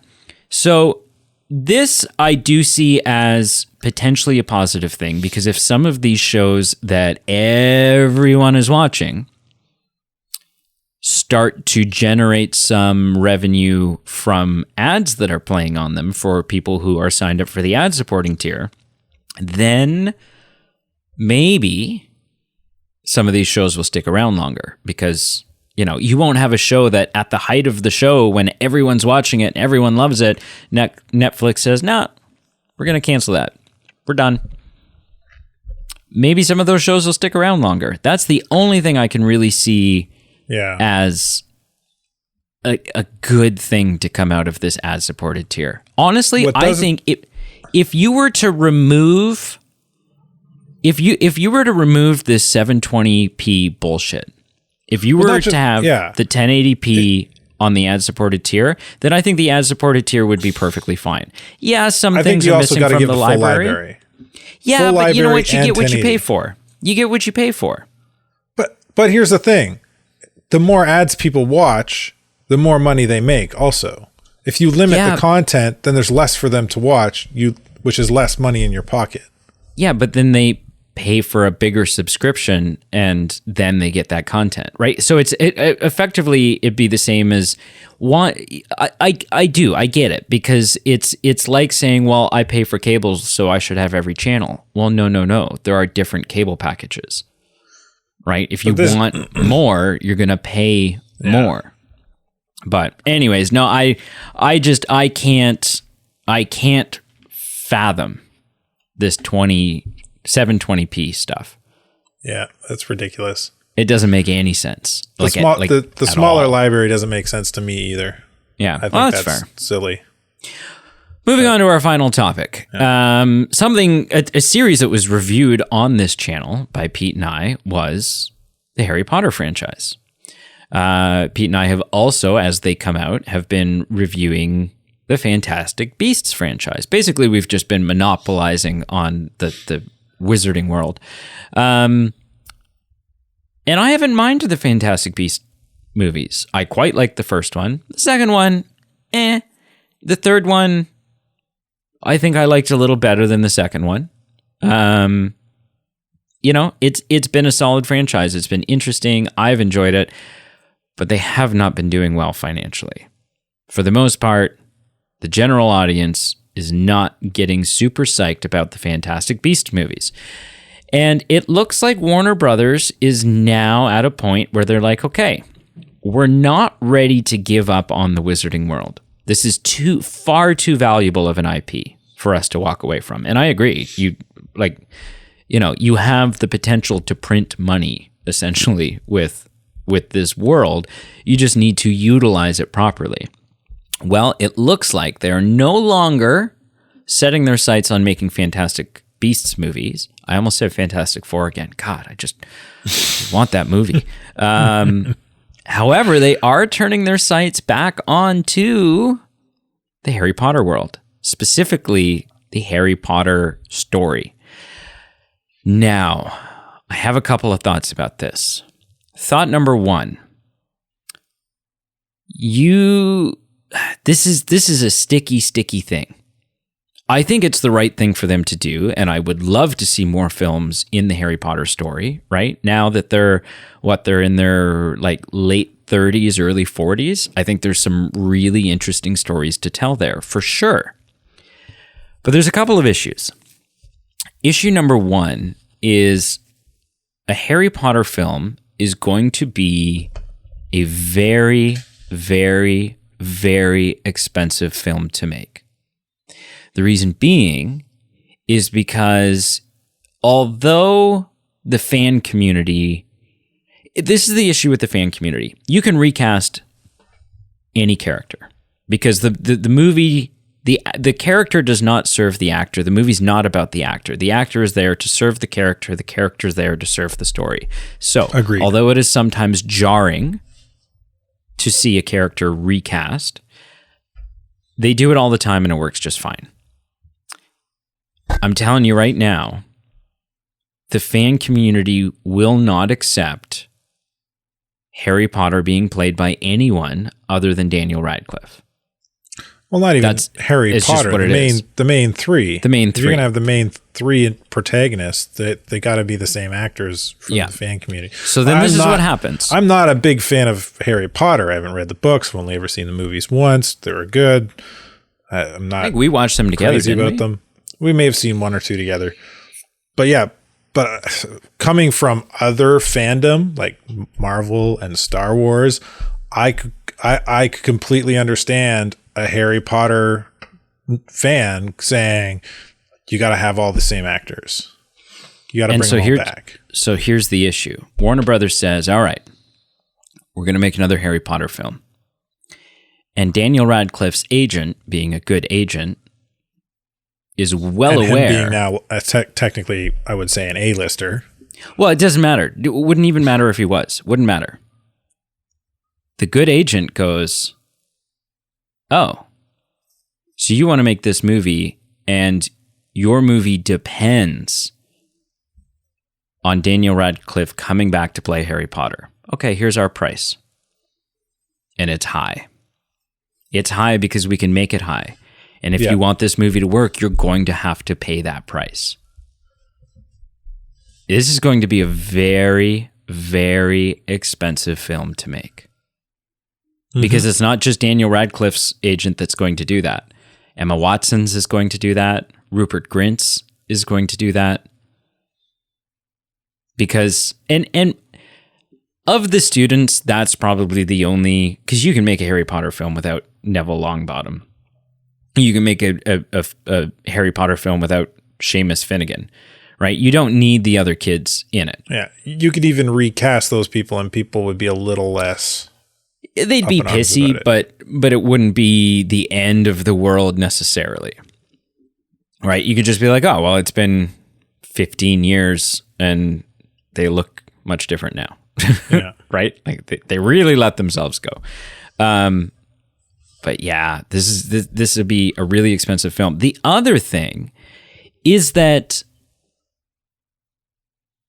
So this I do see as potentially a positive thing, because if some of these shows that everyone is watching start to generate some revenue from ads that are playing on them for people who are signed up for the ad supporting tier, then maybe some of these shows will stick around longer, because you won't have a show that at the height of the show when everyone's watching it and everyone loves it, Netflix says, "No, we're going to cancel that. We're done." Maybe some of those shows will stick around longer. That's the only thing I can really see as a good thing to come out of this ad-supported tier. Honestly, I think if you were to remove this 720p bullshit, if you were to have the 1080p on the ad-supported tier, then I think the ad-supported tier would be perfecly fine. Yeah, some things are missing from the library. Yeah, but you know what? You get what you pay for. You get what you pay for. But here's the thing. The more ads people watch, the more money they make also. If you limit the content, then there's less for them to watch, which is less money in your pocket. Yeah, but then they pay for a bigger subscription and then they get that content, right? So it effectively it'd be the same as one. I get it, because it's like saying, well, I pay for cables, so I should have every channel. Well, no. There are different cable packages, right? If you want more, you're gonna pay more. But anyways, no, I can't fathom this 720p stuff. Yeah, that's ridiculous. It doesn't make any sense. The smaller library doesn't make sense to me either. Yeah, I think that's fair. Silly. Moving on to our final topic. A series that was reviewed on this channel by Pete and I was the Harry Potter franchise. Pete and I have also, as they come out, have been reviewing the Fantastic Beasts franchise. Basically, we've just been monopolizing on the Wizarding world. And I haven't minded the Fantastic Beasts movies. I quite like the first one. The second one, The third one, I think I liked a little better than the second one. It's been a solid franchise. It's been interesting. I've enjoyed it. But they have not been doing well financially. For the most part, the general audience is not getting super psyched about the Fantastic Beasts movies. And it looks like Warner Brothers is now at a point where they're like, okay, we're not ready to give up on the Wizarding world. This is far too valuable of an IP for us to walk away from. And I agree. You have the potential to print money, essentially, with this world. You just need to utilize it properly. Well, it looks like they're no longer setting their sights on making Fantastic Beasts movies. I almost said Fantastic Four again. God, I just want that movie. However, they are turning their sights back onto the Harry Potter world, specifically the Harry Potter story. Now, I have a couple of thoughts about this. Thought number one, this is a sticky thing. I think it's the right thing for them to do, and I would love to see more films in the Harry Potter story, right? Now that they're in their late 30s, early 40s, I think there's some really interesting stories to tell there, for sure. But there's a couple of issues. Issue number one is a Harry Potter film is going to be a very, very, very expensive film to make. The reason being is because although the fan community, This is the issue with the fan community. You can recast any character because the movie, the character does not serve the actor. The movie's not about the actor. The actor is there to serve the character. The character is there to serve the story. So, Agreed. Although it is sometimes jarring to see a character recast, they do it all the time and it works just fine. I'm telling you right now, the fan community will not accept Harry Potter being played by anyone other than Daniel Radcliffe. Well, not even Harry Potter. The main three. The main three. If you're gonna have the main three protagonists, they got to be the same actors from the fan community. So then this is what happens. I'm not a big fan of Harry Potter. I haven't read the books. I've only ever seen the movies once. They were good. I'm not. I think we watched them together. Crazy about them. We may have seen one or two together, but yeah. But coming from other fandom like Marvel and Star Wars, I could completely understand a Harry Potter fan saying, you got to have all the same actors. You got to bring them all back. So here's the issue. Warner Brothers says, all right, we're going to make another Harry Potter film. And Daniel Radcliffe's agent, being a good agent, is well aware. Him being now technically, I would say, an A-lister. Well, it doesn't matter. It wouldn't even matter if he was. Wouldn't matter. The good agent goes, oh, so you want to make this movie and your movie depends on Daniel Radcliffe coming back to play Harry Potter. Okay, here's our price. And it's high. It's high because we can make it high. And if you want this movie to work, you're going to have to pay that price. This is going to be a very, very expensive film to make. Because it's not just Daniel Radcliffe's agent that's going to do that. Emma Watson's is going to do that. Rupert Grint's is going to do that. Because, and of the students, that's probably the only, because you can make a Harry Potter film without Neville Longbottom. You can make a Harry Potter film without Seamus Finnegan, right? You don't need the other kids in it. Yeah, you could even recast those people and people would be a little less... They'd be pissy, but it wouldn't be the end of the world necessarily, right? You could just be like, oh, well, it's been 15 years and they look much different now, right? Like they really let themselves go. But yeah, this would be a really expensive film. The other thing is that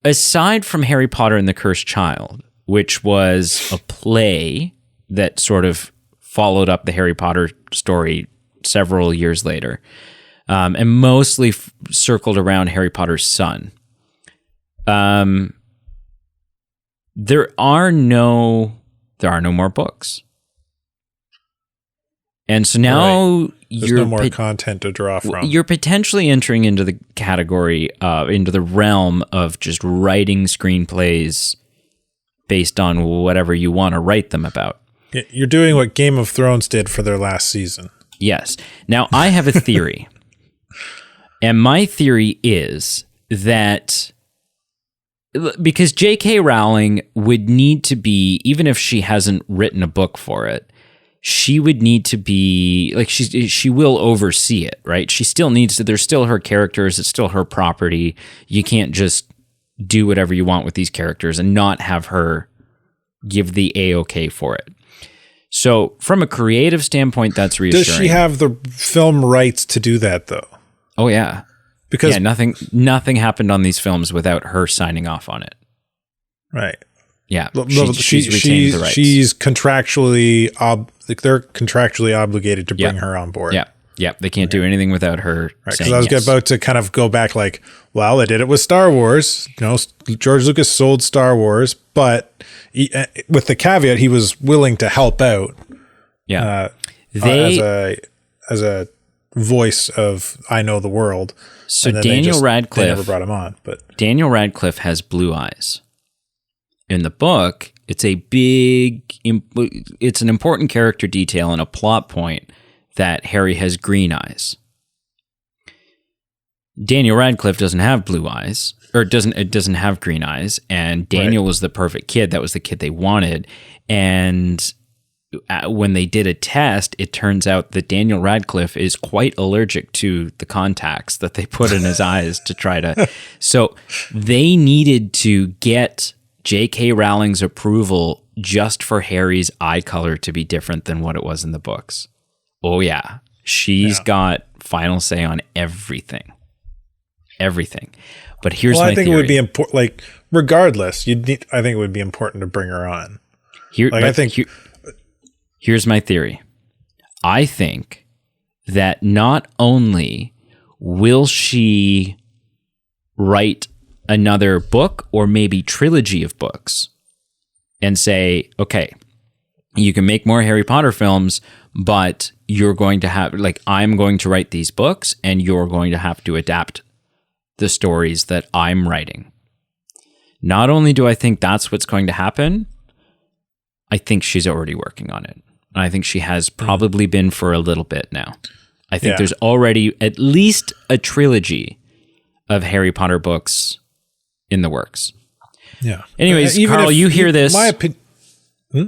aside from Harry Potter and the Cursed Child, which was a play that sort of followed up the Harry Potter story several years later, and mostly circled around Harry Potter's son. There are no more books. And so now there's no more content to draw from. You're potentially entering into the category, into the realm of just writing screenplays based on whatever you want to write them about. You're doing what Game of Thrones did for their last season. Yes. Now, I have a theory. And my theory is that because J.K. Rowling would need to be, even if she hasn't written a book for it, she would need to be, like, she will oversee it, right? She still needs to, there's still her characters, it's still her property. You can't just do whatever you want with these characters and not have her give the A-OK for it. So from a creative standpoint, that's reassuring. Does she have the film rights to do that, though? Oh, yeah. Because nothing happened on these films without her signing off on it. Right. Yeah. She's retained the rights. She's contractually, they're contractually obligated to bring her on board. Yeah. Yeah. They can't do anything without her saying because I was about to kind of go back like, well, they did it with Star Wars. You know, George Lucas sold Star Wars, but with the caveat, he was willing to help out. Yeah. As a voice of I Know the World. So Daniel Radcliffe, they never brought him on, but Daniel Radcliffe has blue eyes. In the book, it's an important character detail and a plot point that Harry has green eyes. Daniel Radcliffe doesn't have blue eyes, or doesn't have green eyes, and Daniel was the perfect kid. That was the kid they wanted. And when they did a test, it turns out that Daniel Radcliffe is quite allergic to the contacts that they put in his eyes to try to. So they needed to get J.K. Rowling's approval just for Harry's eye color to be different than what it was in the books. Oh yeah, she's got final say on everything. But here's my theory. I think it would be important. Like, regardless, I think it would be important to bring her on. Here's my theory. I think that not only will she write another book or maybe trilogy of books and say, okay, you can make more Harry Potter films, but you're going to have, like, I'm going to write these books and you're going to have to adapt the stories that I'm writing. Not only do I think that's what's going to happen, I think she's already working on it. I think she has probably been for a little bit now. I think there's already at least a trilogy of Harry Potter books in the works. Yeah. Anyways, Carl, you hear this.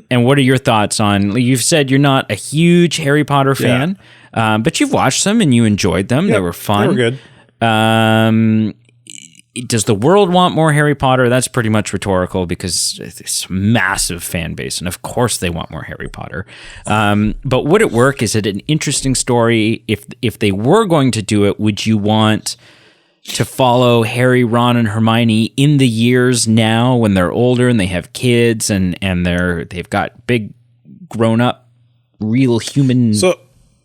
And what are your thoughts on, you've said you're not a huge Harry Potter fan, but you've watched them and you enjoyed them. They were fun. They were good. Does the world want more Harry Potter? That's pretty much rhetorical because it's a massive fan base, and of course they want more Harry Potter. But would it work? Is it an interesting story? If they were going to do it, would you want to follow Harry, Ron, and Hermione in the years now when they're older and they have kids and they've got big grown up, real human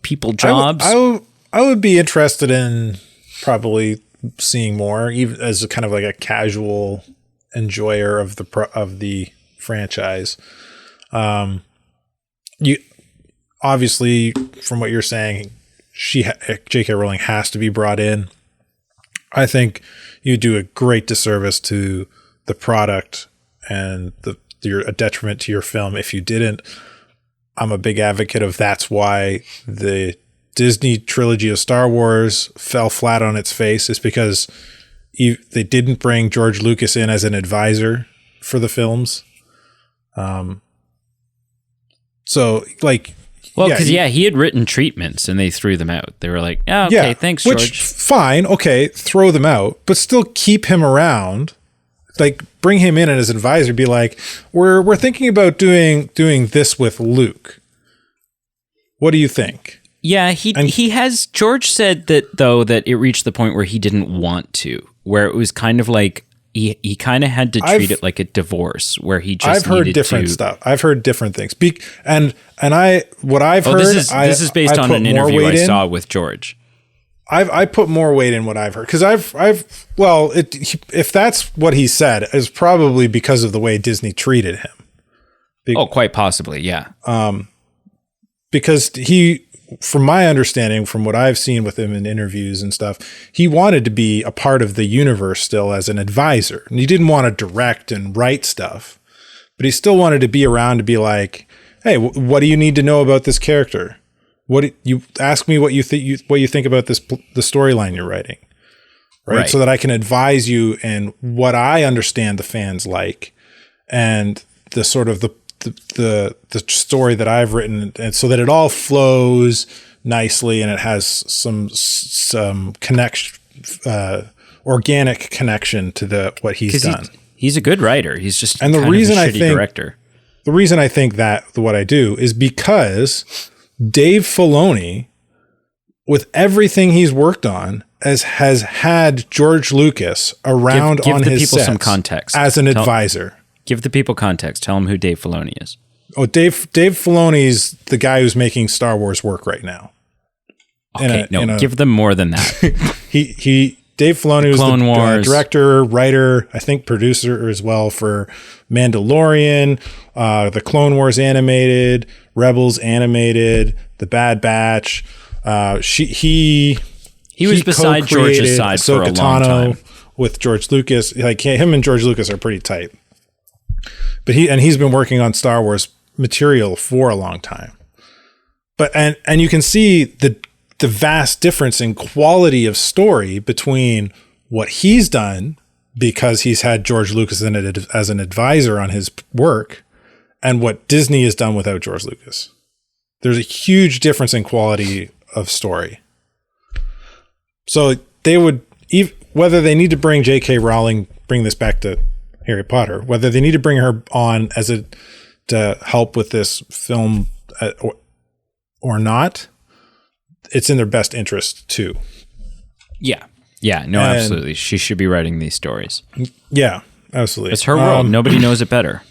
people jobs? I would be interested in probably seeing more, even as a kind of like a casual enjoyer of the franchise. You obviously, from what you're saying, J.K. Rowling has to be brought in. I think you do a great disservice to the product and you're a detriment to your film if you didn't. I'm a big advocate of that's why the Disney trilogy of Star Wars fell flat on its face, is because they didn't bring George Lucas in as an advisor for the films. He had written treatments and they threw them out. They were like, oh, okay, thanks, George. Which, fine, okay, throw them out, but still keep him around. Like, bring him in as an advisor. Be like, we're thinking about doing this with Luke. What do you think? Yeah, George said that it reached the point where he didn't want to, where it was kind of like he kind of had to treat it like a divorce, where he just I've heard different stuff. I've heard different things. This is based on an interview I saw with George. I put more weight in what I've heard because if that's what he said, is probably because of the way Disney treated him. Quite possibly, yeah. Because from my understanding, from what I've seen with him in interviews and stuff, he wanted to be a part of the universe still as an advisor. And he didn't want to direct and write stuff, but he still wanted to be around to be like, hey, what do you need to know about this character? You ask me what you think about the storyline you're writing, right? So that I can advise you in what I understand the fans like and the sort of the story that I've written, and so that it all flows nicely and it has some connection, organic connection to what he's done. He's a good writer. He's just and the reason I think director. The reason I think that what I do is because Dave Filoni, with everything he's worked on, has had George Lucas around on his sets some context as an advisor. Give the people context. Tell them who Dave Filoni is. Oh, Dave Filoni's the guy who's making Star Wars work right now. Okay, give them more than that. Dave Filoni was the director, writer, I think producer as well for Mandalorian, the Clone Wars animated, Rebels animated, The Bad Batch. He was beside George's side for a long time with George Lucas. Like, him and George Lucas are pretty tight. But he's been working on Star Wars material for a long time. But and you can see the the vast difference in quality of story between what he's done because he's had George Lucas as an advisor on his work and what Disney has done without George Lucas. There's a huge difference in quality of story. So they would, whether they need to bring J.K. Rowling, bring this back to Harry Potter, whether they need to bring her on to help with this film or not, it's in their best interest too. Yeah. Yeah, no, absolutely. She should be writing these stories. Yeah, absolutely. It's her world. Nobody knows it better.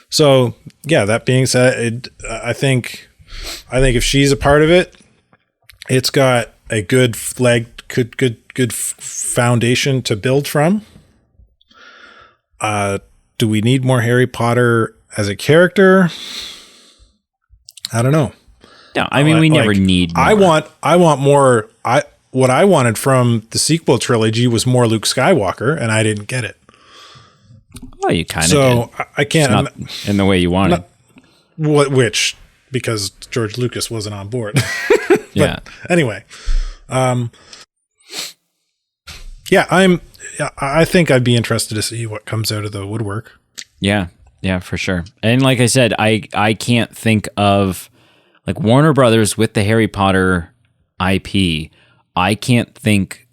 So, yeah, that being said, I think if she's a part of it, it's got a good good foundation to build from. Do we need more Harry Potter as a character? I don't know. No, I mean, we never need more. I want more. What I wanted from the sequel trilogy was more Luke Skywalker, and I didn't get it. Well, you kind of did. So I can't. Not in the way you wanted. Which, because George Lucas wasn't on board. Yeah. Anyway. Yeah, I think I'd be interested to see what comes out of the woodwork. Yeah. Yeah, for sure. And like I said, I can't think of, like, Warner Brothers with the Harry Potter IP. I can't think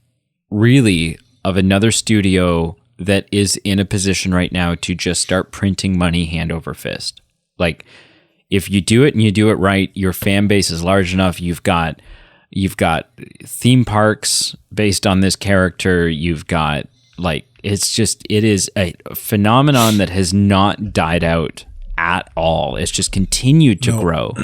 really of another studio that is in a position right now to just start printing money hand over fist. Like, if you do it and you do it right, your fan base is large enough. You've got theme parks based on this character. You've got, like, it is a phenomenon that has not died out at all. It's just continued to grow.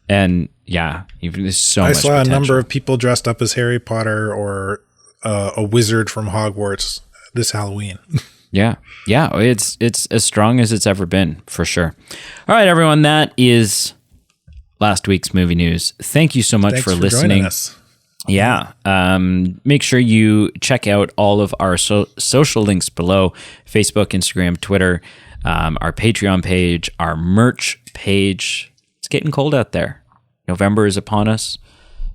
And yeah, there's so much potential. I saw a number of people dressed up as Harry Potter or a wizard from Hogwarts this Halloween. Yeah. It's as strong as it's ever been, for sure. All right, everyone, that is last week's movie news. Thank you so much for listening. Us. Yeah. Make sure you check out all of our social links below: Facebook, Instagram, Twitter, our Patreon page, our merch page. It's getting cold out there. November is upon us.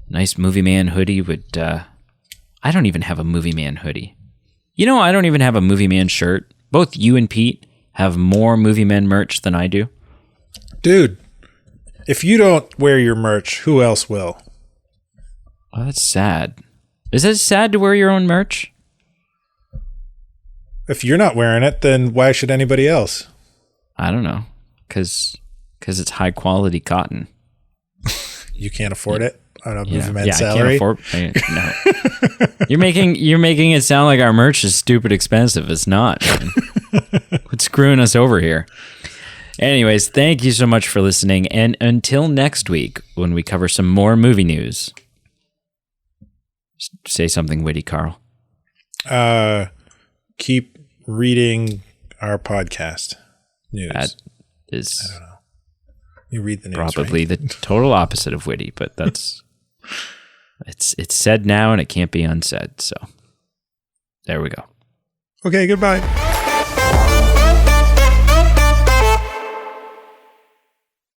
Nice Movie Man hoodie would... I don't even have a Movie Man hoodie. You know, I don't even have a Movie Man shirt. Both you and Pete have more Movie Man merch than I do. Dude, if you don't wear your merch, who else will? Oh, that's sad. Is it sad to wear your own merch? If you're not wearing it, then why should anybody else? I don't know. Because it's high quality cotton. You can't afford it on a Movie Man salary? I can't afford. No. You're making it sound like our merch is stupid expensive. It's not. What's screwing us over here? Anyways, thank you so much for listening. And until next week, when we cover some more movie news, say something witty, Carl. Keep reading our podcast news. That is... I don't know. You read the news, probably right? the total opposite of witty, but that's... it's said now and it can't be unsaid. So there we go. Okay, goodbye.